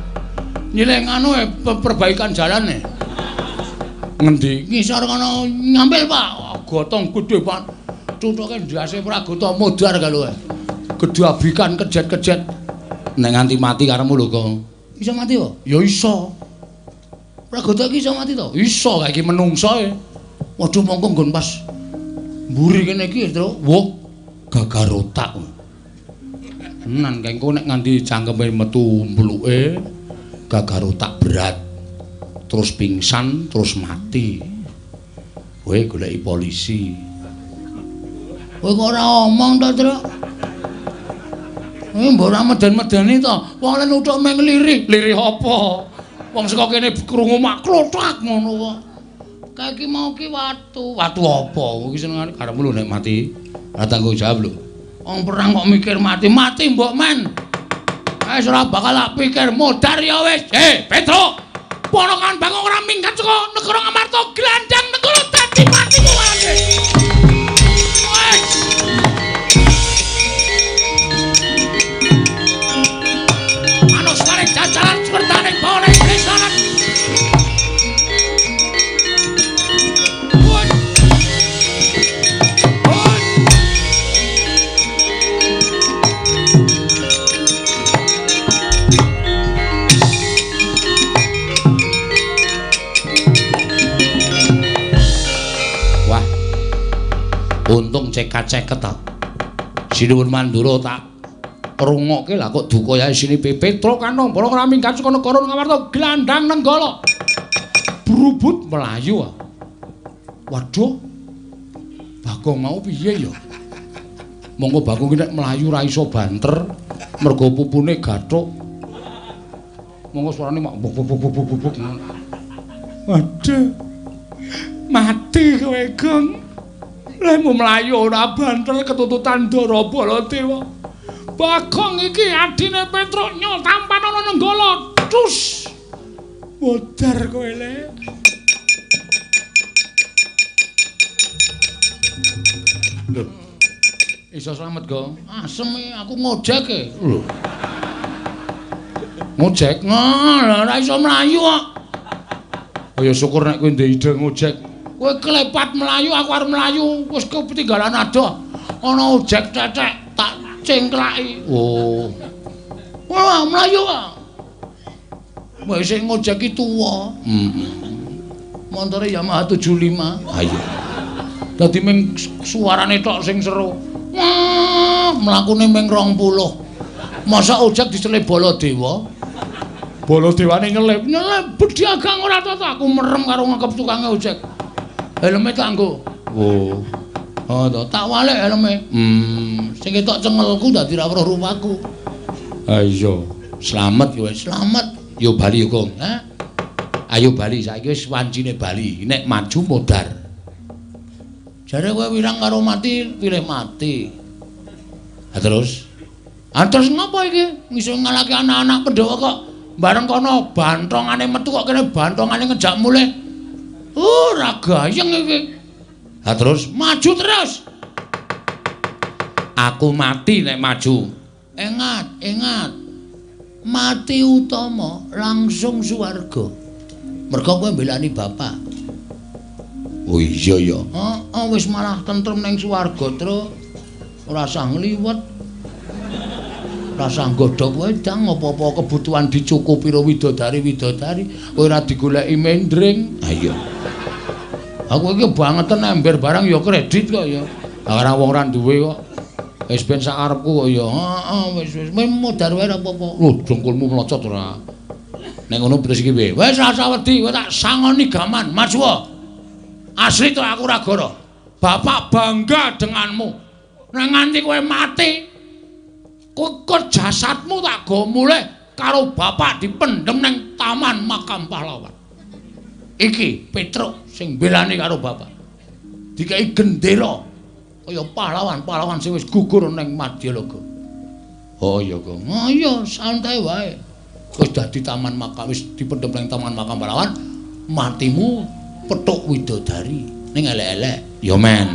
Nyilih anu perbaikan jalane. Ngendi? Ngisor kono ngambil, Pak. Gotong gedhe, Pak. Cuthuke ndase Pragota modar kalau gedhabikan kejet-kejet. Nek nganti mati karemu lho kok. Iso mati kok? Ya iso. Pragota iki iso mati to? Iso kae iki menungso e. Waduh mongko nggon pas mburi kene iki, Tru. Wah, gagar otak. Tenan kae engko nek nganti cangkeme metu mbluke gagar otak berat. Terus pingsan, terus mati. Kowe goleki polisi. Kowe kok ora omong to, Tru? Mbok ora meden-medeni to. Wong lan uthuk meng lirih. Lirih apa? Wong saka kene krungu mak klothak ngono kok. Kae iki mau ki watu. Watu apa? Iki senengane karepmu lho nek mati. Ora tanggung jawab lho. Wong perang kok mikir mati, mati mbok men. Wis ora bakal tak pikir modar ya wis. Petro. Ponokan Bagong ora minggat saka negara Ngamarta glandang negara dadi mati kowe. Wis. Manus mare jajalan sertane bone desanan. Untung ceket-ceket ta. Sinuwun Mandura tak rungokke lah kok duka yae sini Petro kanong para ora minggat saka negara Ngamarta glandang nenggala. Brubut melayu. Waduh. Bagong mau piye ya? Monggo Bagong nek melayu ra iso banter mergo pupune gathuk. Monggo suarane mak buk. Waduh. Mati kowe, Gong. Lemu mlayu ora banter ketututan Dara Baladewa. Bagong iki adine Petro nyol tampan ana nenggala. Cus. Modar kowe le. Lho. Iso slamet, Go. Asem aku ngojek e. Lho. Ngojek? Ora iso mlayu kok. Oh ya syukur nek kowe ndek ide ngojek. Kowe klepat melayu, aku arep melayu, wis ketinggalan adoh. Ana ojek cecek tak cengklaki. Oh. Wah, melayu kok. Wis sing ngojek iki tuwa. Montore Yamaha 75. Ayo. Dadi ming suarane tok sing seru. Wah, mlakune ming 20. Masa ojek dicelip Baladewa? Baladewane nyelip bedhiagang ora tata aku merem karo ngekep tukange ojek. Helme tak nggo. Oh. Oh, tak walik helme. Sing ketok cengelku dadi ra weruh rupaku. Ha iya. Slamet yo wis, slamet. Yo bali yo, Kong. Ha? Ayo bali saiki wis wancine bali. Nek maju modar. Jare kowe wirang karo mati, pilih mati. Ha terus? Terus ngapa iki? Ngiso ngalake anak-anak Pandhawa kok bareng kono bantongane metu kok kene bantongane ngejak mulih. Ora gayeng iki. Ha terus maju terus. Aku mati nek maju. Ingat. Mati utama langsung swarga. Mergo kowe mbelani bapak. Oh iya ya. Heeh, wis malah tentrem ning swarga, Tru. Ora usah ngliwet. Ora usah nggodhog wedang apa-apa kebutuhan dicukupi karo widodari. Kowe ora digoleki mendring. Ha iya. Aku iki bangeten ember barang ya kredit kok ya. Ora wong ora duwe kok. Wis ben sakarepku kok ya. Heeh, wis modar wae ora apa-apa. Lho, dengkulmu mlocot ora. Nek ngono terus iki piye? Wis ora usah wedi, kowe tak sangoni gaman. Maju. Asli to aku ora goro. Bapak bangga denganmu. Nek nganti kowe mati, kok jasadmu tak go mulih karo bapak dipendhem ning Taman Makam Pahlawan. Iki Petro sing belani karo bapak. Dikai gendera kaya pahlawan sing wis gugur ning Madyalaga. Oh iya, Kong. Oh iya, santai wae. Wis dadi Taman Makam, wis dipendhem ning Taman Makam Pahlawan, matimu petuk widodari. Ning elek-elek ya men.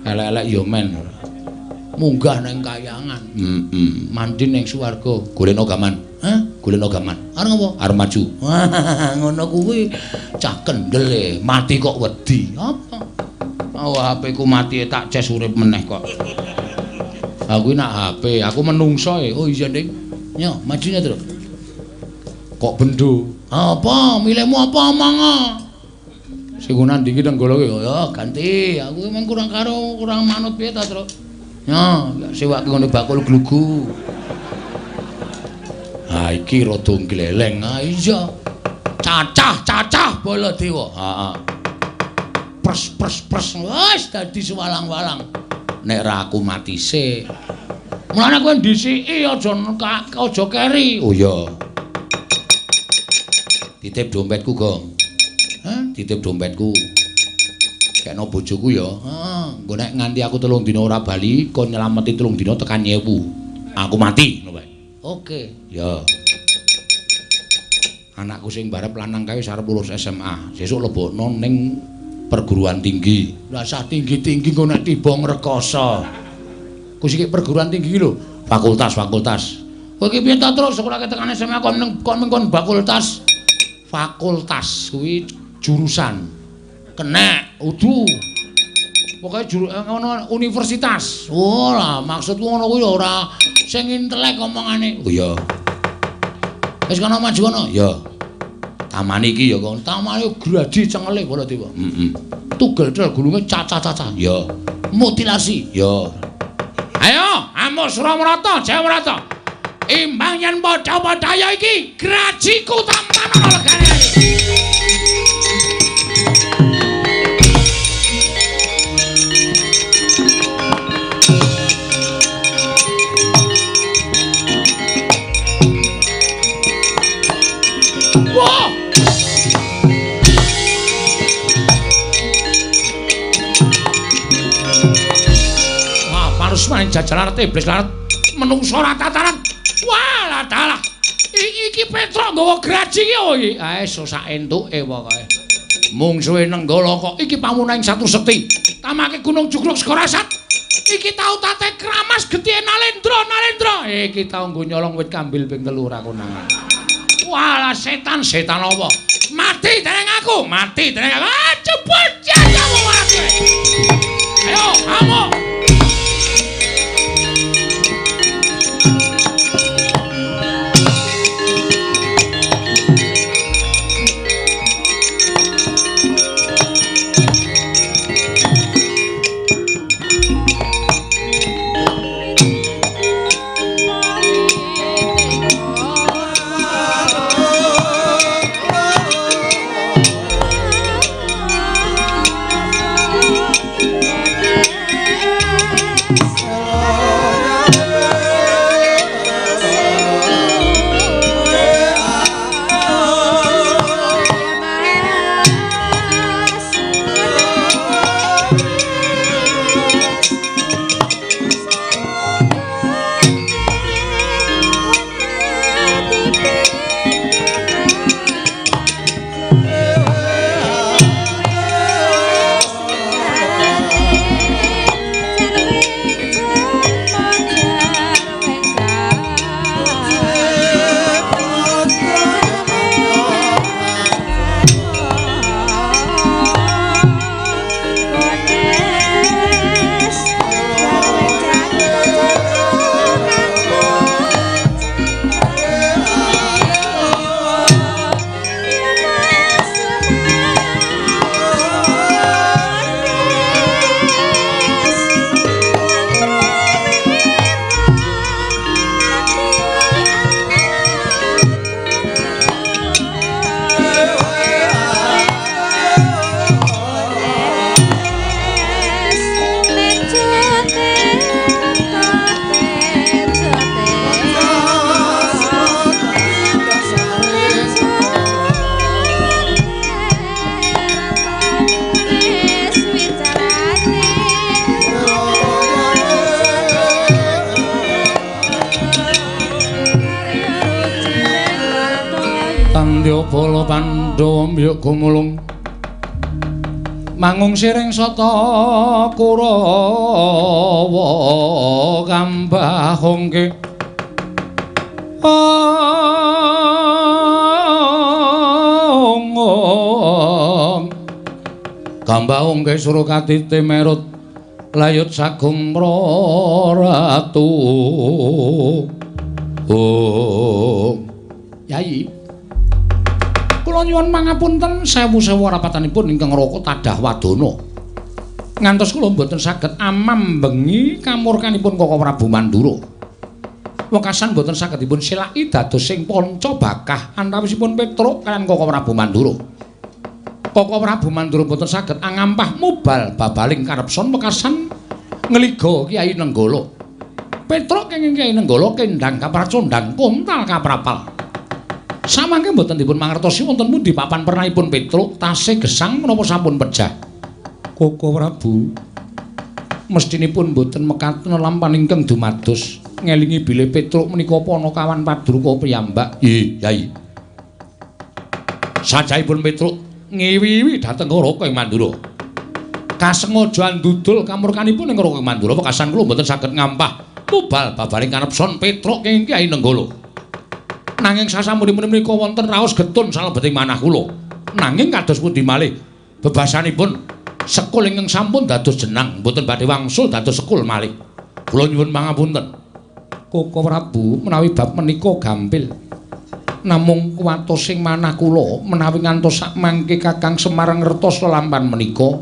Elek-elek ya men. Munggah ning kayangan. Mandi ning swarga, golekno gaman. Hah? Golekno gaman. Arep ngopo? Arep maju. Wah, ngono kuwi cah kendel e, mati kok wedi. Apa? Oh, HP ku mati tak ces urip meneh kok. Aku nak HP, aku menungso e. Oh iya, Ding. Yo, majune terus. Kok bendo? Apa? Milihmu apa omong? Sing nandi iki nenggala ki ya ganti. Aku memang kurang manut piye ta, Tru? Ya, sewake ngene bakul glugu. Ha iki rada gleleng. Ha iya. Cacah Baladewa. Heeh. Pres wis dadi sewalang-walang. Nek ra aku mati sik. Mulane kowe ndhisiki aja keri. Oh iya. Titip dompetku, Gong. Hah? Titip dompetku. Kena bojoku ya. Engko nek nganti aku 3 dina ora bali, kon nyelameti 3 dina tekan 1000. Aku mati ngono wae. Oke. Ya. Anakku sing barep lanang kae arep lulus SMA. Sesuk lebokno ning perguruan tinggi. Lah sah tinggi-tinggi kok nek tiba ngrekoso. Ku sik perguruan tinggi lho, fakultas. Kowe iki piye ta terus sekolah tekan SMA kon fakultas? Fakultas kuwi jurusan. Kenek, udu. Pokoke ngono universitas. Oh lah, maksudku ngono kuwi ora sing intelek omongane. Oh iya. Wis kono maju kono. Ya. Taman iki ya kon. Tamane gradi cengele bola tiba. Tugel del gulunge caca. Ya. Mutilasi. Ya. Ayo, Amuk Suramrata, Jayawrata. Imbang yen padha-padha ya iki grajiku tampan ana legane. Wah! Wah, parusmane jajalan iblis larat menungso ora tataran. Wah, lah dalah. Iki Petruk nggawa graji iki oh iki. Ae sak entuke pokoke. Mungsuhe Nenggala kok iki pamunaing Satu Sekti. Tamake Gunung Jugruk Sekorasat. Iki tau tate kramas getih Nalendra. Iki tau nggo nyolong wit kambil ping 3 ora konangan. Walah setan apa? Mati dening aku. Cepet jajamu mati. Ayo, Amuk. Bala Pandhawa mbiyuk gumulung mangung siring sata Kurawa kambahongke kambahongke Surakati Merut layut sagung ratu Yai kula nyuwun mangapunten sewu-sewu rapatanipun ingkang raka tadah wadana. Ngantos kula mboten saged amam bengi kamurkanipun Koko Prabu Mandura. Wekasan mboten saged dipun silaki dados sing panca bakah antawisipun Petruk kaliyan Koko Prabu Mandura. Koko Prabu Mandura mboten saged angampah mubal babaling karepson wekasan ngliga Kyai Nenggala. Petruk kenging Kyai Nenggala kendhang kapracondhang kuntal kaprapal. Samangke mboten dipun mangertosi wonten pundi papan pernahipun Petruk tasih gesang menapa sampun pejah. Koko Prabu mestinipun mboten mekaten lampahan ingkang dumados ngelingi bilih Petruk menika Panakawan Padruka piyambak. Nggih, Yai. Sajaipun Petruk ngiwi-iwi dhateng Raka ing Mandura. Kasengaja ndudul kamurkanipun ing Raka ing Mandura wekasan kula mboten saged ngampah mubal babaring kanepson Petruk ing Kyai Nenggala. Nanging sasampunipun menika wonten raos getun salebeting manah kula. Nanging kados pundi malih bebasanipun sekul ingkang sampun dados jenang mboten badhe wangsul dados sekul malih. Kula nyuwun pangapunten. Koko Prabu menawi bab menika gampil. Namung kuwatosing manah kula menawi ngantos sak mangke Kakang Semar ngertos lelampahan menika.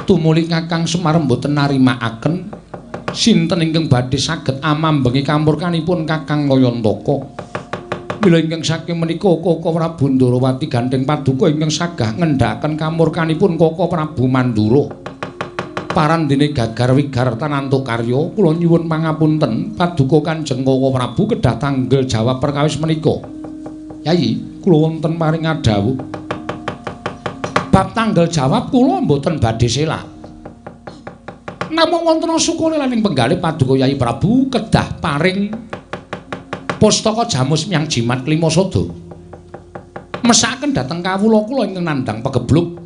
Tumuli Kakang Semar mboten narimakaken sinten ingkang badhe saged amambengi kamurkanipun Kakang Kayantaka. Mila ingkang saking menika Koko Prabu Ndarawati gandeng paduka ingkang sagah ngendhakaken kamurkanipun Koko Prabu Mandura. Parandene gagar wigar tanantuk karya kula nyuwun pangapunten paduka Kanjeng Koko Prabu kedah tanggel jawab perkawis menika. Yai, kula wonten paring adhawuh. Bab tanggel jawab kula mboten badhe selak. Namung wonten sukune lan ing penggalih paduka Yai Prabu kedah paring pustaka jamus miyang jimat Klimasada. Mesakaken dhateng kawula kula ingkang nandhang pagebluk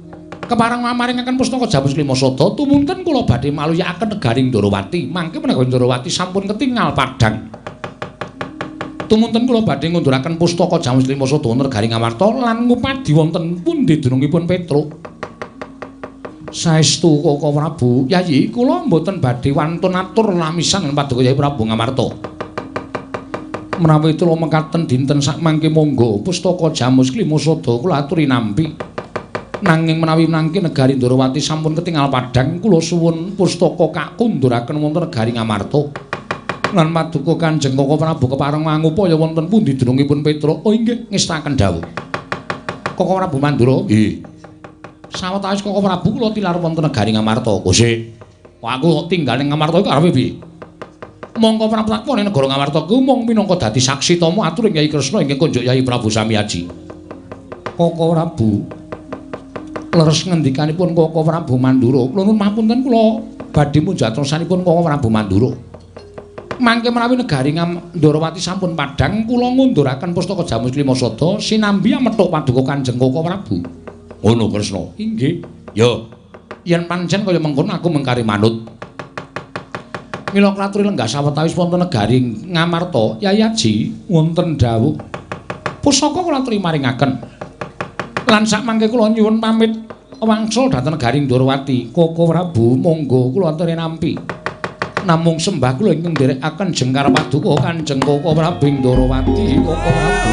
kepareng mamaringaken pustaka jamus Klimasada tumunten kula badhe maluyakaken negaring Ndarawati. Mangke menawi Ndarawati sampun ketingal padhang. Tumunten kula badhe ngunduraken pustaka jamus Klimasada wonten negaring Amarta lan ngupadi wonten pundi dunungipun Petruk. Saestu Koko Prabu, Yayi, kula mboten badhe wantun atur lamisan paduka Yai Prabu Ngamarta. Menawi kula mekaten dinten sakmangke monggo pustaka jamus Klimasada kula aturi nampi. Nanging menawi mangke negari Ndarawati sampun ketingal padhang, kula suwun pustaka kakunduraken wonten negari Ngamarta. Lan paduka Kanjeng Koko Prabu kepareng mangupaya wonten pundi dunungipun Petruk. Oh inggih, ngestaken dawuh. Koko Prabu Mandura, nggih. Sawetawis Koko Prabu kula tilar wonten negari Ngamarta. Gusti, aku kok tinggal ning Ngamarta iku arepe piye? Monggo praprakwane negara Ngamarta ku mung minangka dadi saksi tama aturing Kyai Kresna inggih kunjuk Yai Prabu Samyaji. Koko Prabu leres ngendikanipun Koko Prabu Mandura, kula nuwun mapunten kula badhe mujatrosanipun Koko Prabu Mandura. Mangke menawi negari Ndarawati sampun padhang, kula ngunduraken pustaka jamus Klimasada sinambi amethuk paduka Kanjeng Koko Prabu. Ngono Kresna. Inggih. Ya. Yen pancen kaya mengkono aku mengkari manut. Mila klaturi lenggah sawetawis wonten negari Ngamarta, Yai Aji wonten dawuh. Pusaka kula aturi maringaken. Lan sakmangke kula nyuwun pamit wangsul dhateng negari Ndarawati. Koko Prabu, monggo kula aturi nampi. Namung sembah kula ingkang nderekaken jengkar paduka Kanjeng Koko Prabu Ndarawati. Koko Prabu.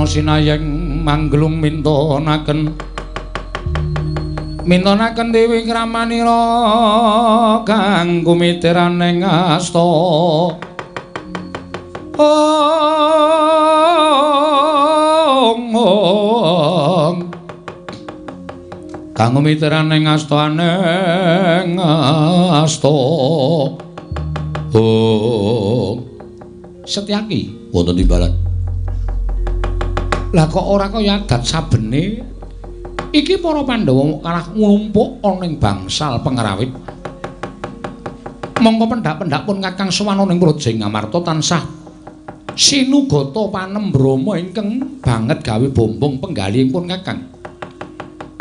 Sinayeng manglung mintonaken Dewi Kramanira kang kumitiraning asta kang kumitiraning astaning asta Oh. Setyaki wonten timbalan. Lah kok ora kaya adat sabene iki para Pandhawa kalah nglumpuk ana ing bangsal pengrawit. Mongko pendak-pendak pun Kakang Suwana ning Praja Ngamarta tansah sinugata panembrama ingkang banget gawe bombong penggalihipun Kakang.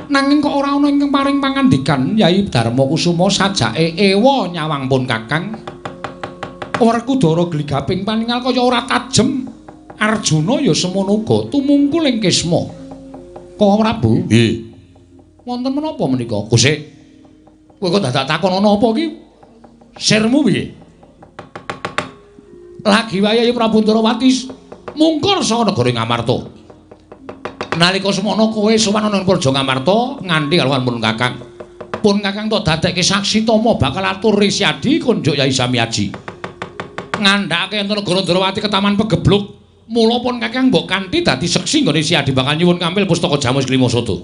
Nanging kok ora ana ingkang paring pangandikan Yai Darma Kusuma sajake ewa nyawang pun Kakang. Werkudara gligaping paningal kaya ora tajem. Arjuna ya semono uga tumungkul ing Kisma. Kok Prabu? Nggih. Wonten menapa menika? Gusik. Kowe kok dadak takon ana apa iki? Sirmu piye? Lagi wayahe Prabu Ndarawati mungkur saka negara Ngamarta. Nalika semono kowe sowan ana ing Praja Ngamarta nganti kalawan pun Kakang. Pun Kakang tok dadekke saksi tama bakal atur Risyadi kunjuk Yai Samyaji. Ngandhake enten negara Ndarawati ketaman pegebluk. Mula pun Kakang mbok kanthi dadi seksi nggone Risyadi bakal nyuwun kampil pustaka Jamus Klimasada.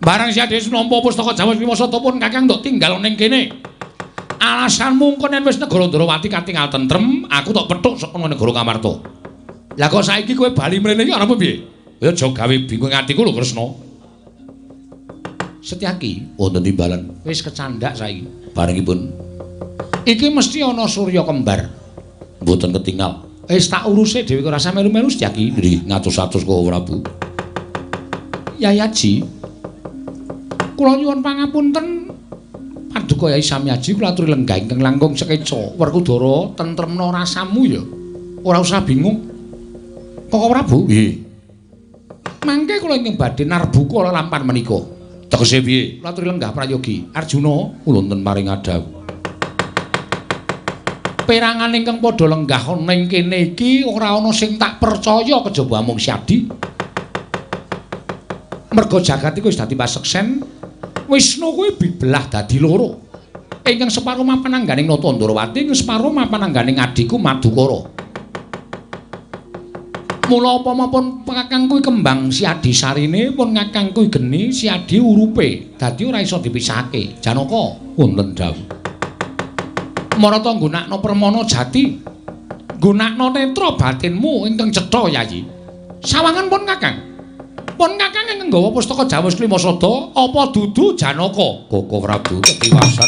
Barang Risyadi nampa pustaka Jamus Klimasada pun Kakang tok tinggal ning kene. Alasanmu engko yen wis negara Ndarawati katingal tentrem, aku tok pethuk saka negara Ngamarta. Lah kok saiki kowe bali mrene iki arep piye? Ya aja gawe bingung atiku lho Kresna. Setyaki wonten timbalan. Wis kecandak saiki. Barengipun. Iki mesti ana Surya kembar. Mboten ketingal. Wis tak uruse dhewe kok rasa melu-melu Setyaki. Nggih, ngatus-atus kok Prabu. Yayaji. Kula nyuwun pangapunten. Paduka Yai Samyaji kula aturi lenggah ingkang langkung sekeca. Werkudara tentremna rasamu ya. Ora usah bingung. Kok Prabu? Nggih. Mangke kula ingkang badhe narbuka lampan menika. Tegese piye? Kula aturi lenggah prayogi. Arjuna kula wonten maring adhawu. Perangan ingkang padha lenggah ning kene iki ora ana sing tak percaya kejaba mung Syadi. Merga jagat iku wis dadi paseksen. Wisnu kuwi bibelah dadi loro. Ingkang separo mapan angganing Nata Ndarawati, ing separo mapan angganing adiku Madukara. Mula upama pun Kakang kuwi kembang Siadi sarine, pun Kakang kuwi geni Siadi urupe. Dadi ora iso dipisahake. Janaka wonten dawuh. Marata nggunakna permana jati. Nggunakna netra batinmu ingkang cetha Yayi. Sawangan pun Kakang. Pun Kakang ingkang nggawa pustaka Jamus Klimasada apa dudu Janaka? Koko Prabu ketiwasan.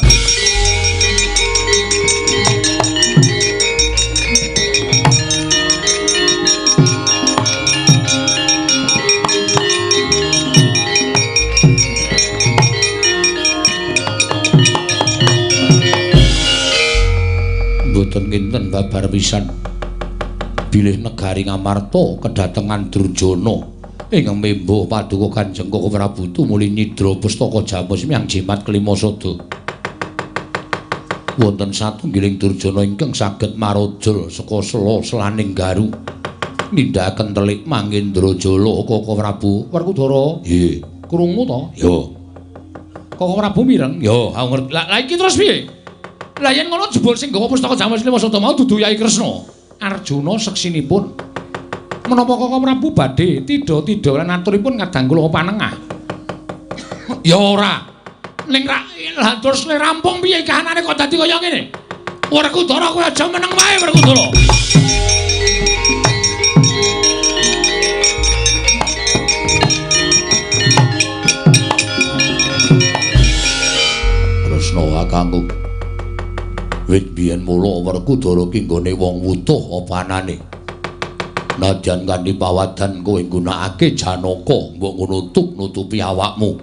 Mboten kinten babar pisan. Bilih negari Ngamarta kedatengan Durjana. Ingkang membuh paduka Kanjeng Koko Prabu tumuli nyidra pustaka Jamus miyang jimat Klimasada. Wonten satunggiling Durjana ingkang saged marajul saka sela-selaning garu. Nindakaken telik Mangendrajala Koko Prabu. Werkudara, nggih, krungu to? Ya. Koko Prabu mireng? Ya, aku ngerti. Lah iki terus piye? Lah yen ngono jebul sing nggawa pustaka Jamus Klimasada mau dudu Yai Kresna. Arjuna seksinipun. Menapa Koko Prabu badhe tidha-tidha lan aturipun kadang kula panengah? Ya ora. Ning ra terus le rampung piye kahanane kok dadi kaya ngene? Werkudara kowe aja meneng wae Werkudara. Kresna kakangku. Wit biyen mula Werkudara ki nggone wong wutuh apa anane. Najan kanthi pawadan kowe nggunakake Janaka mbok nutupi awakmu.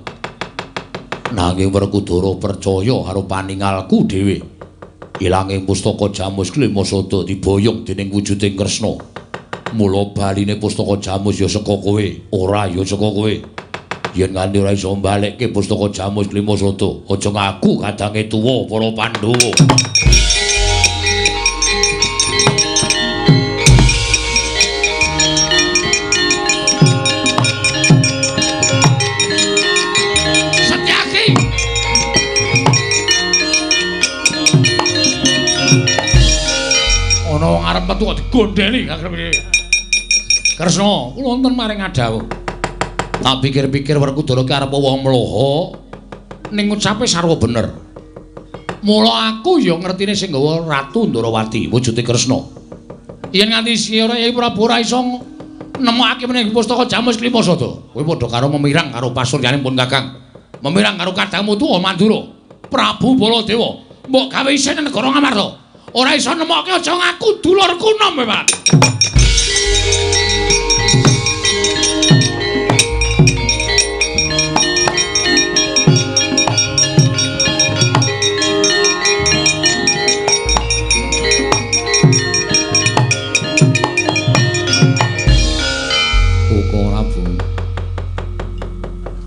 Nanging Werkudara percaya karo paningalku dhewe. Ilanging pustaka Jamus Klimasada diboyong dening wujuding Kresna. Mula baline pustaka Jamus ya saka kowe, ora ya saka kowe. Yen nganti ora iso mbalekke pustaka Jamus Klimasada, aja ngaku kadange tuwa para Pandhawa. Ana wong arep metu kok digondheli Kresna, kula wonten maring adhawuh. Tak pikir-pikir Werkudara ki arep wong mloha ning ucape sarwa bener. Mula aku ya ngertine sing nggawa Ratu Ndarawati wujude Kresna. Yen nganti sira Yai Prabu ora iso nemokake meneh pustaka Jamus Klimasada, kowe padha karo memirang karo pasuryanipun Kakang. Memirang karo kadangmu tuwa Mandura. Prabu Baladewa, mbok gawe isin negara Ngamarta. Ora iso nemokke aja ngaku dulurku nom, Pak.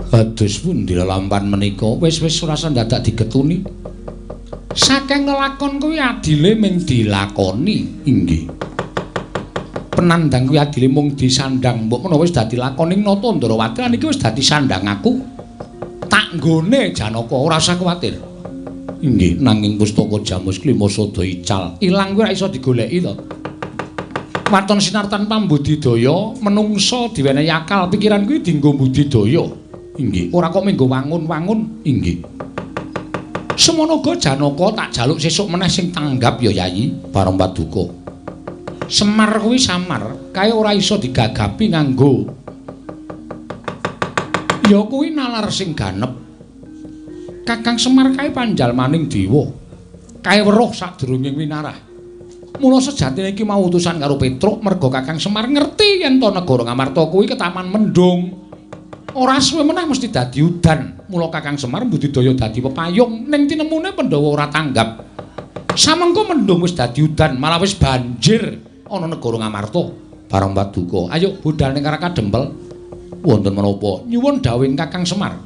Dados pundi lampahan menika wis-wis ora dadak digetuni. Saking lelakon kuwi adile mung dilakoni, inggih. Penandang kuwi adile mung disandang, mbok menawa wis dadi lakoning Nata Ndarawati lan iki wis dadi sandang aku. Tak nggone Janaka ora usah kuwatir. Inggih, nanging pustaka Jamus Klimasada ical, ilang kuwi ora iso digoleki to. Waton sinartan pambudidaya, menungsa diwenehi akal, pikiran kuwi dienggo budidaya. Inggih, ora kok menggo wangun-wangun, inggih. Semono uga Janaka tak jaluk sesuk meneh sing tanggap ya Yayi Bareng Paduka. Semar kuwi samar, kae ora iso digagapi nganggo. Ya kuwi nalar sing ganep. Kakang Semar kae panjalmaning dewa. Kae weruh sadurunge winarah. Mula sejatine iki mau utusan karo Petruk merga Kakang Semar ngerti yen to negara Ngamarta kuwi ketaman mendung. Ora suwe meneh mesti dadi udan. Mula Kakang Semar budidaya dadi pepayung ning tinemune Pandhawa ora tanggap. Samengko mendung wis dadi udan, malah wis banjir ana negara Ngamarta. Bareng Paduka, ayo budal ning Karaka Dempel. Wonten menapa? Nyuwun dawuh Kakang Semar.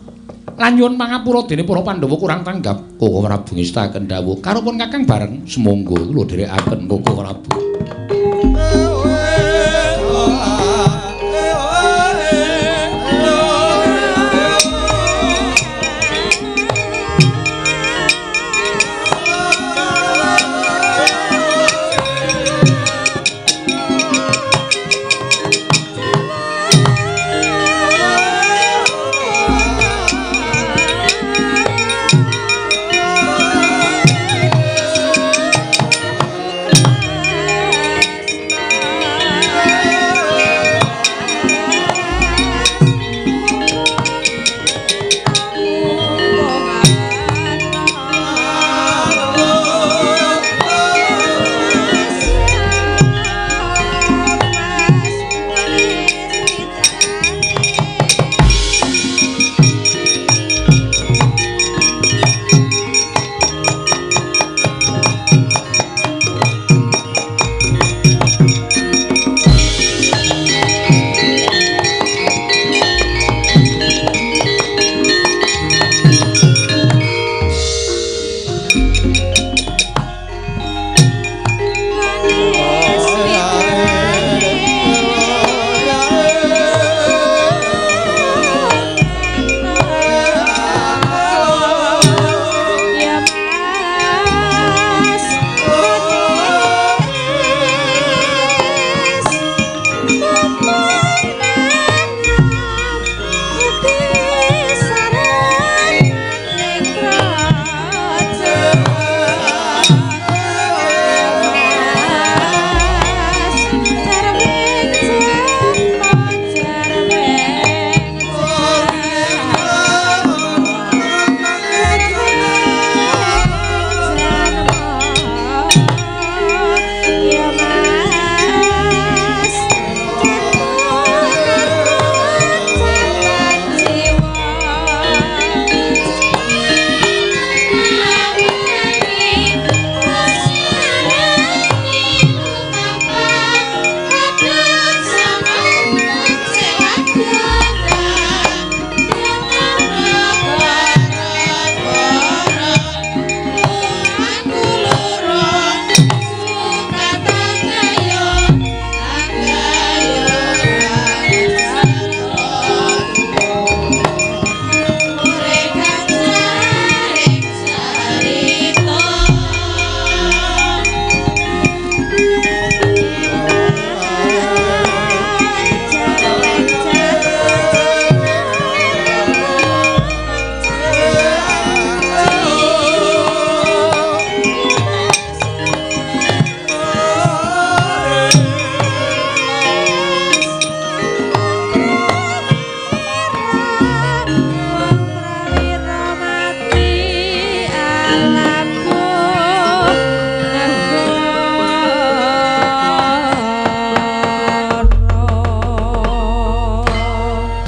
Lan nyuwun pangapura dene para Pandhawa kurang tanggap. Koko Prabu ngestaken dawuh karo pun Kakang bareng semonggo kula dherekaken Koko Prabu.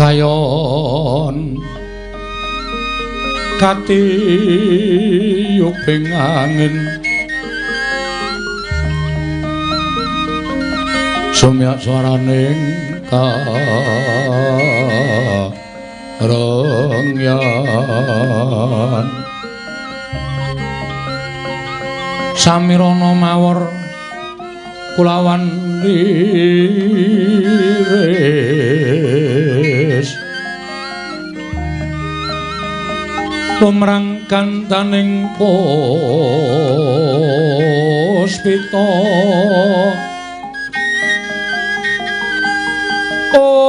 kayon katiyuping angin sumyak swaraning karengyan samirana mawar kulawan liris lumrang kantaning puspita om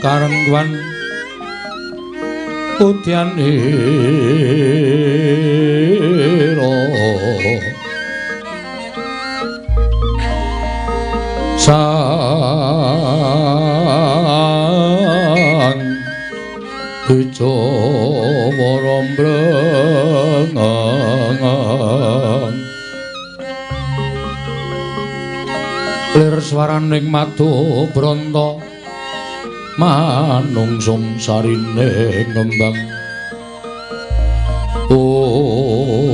karengwan putyanira sang Kejawara mbrengang lir swaraning madu branta manungsung sarine ngembang om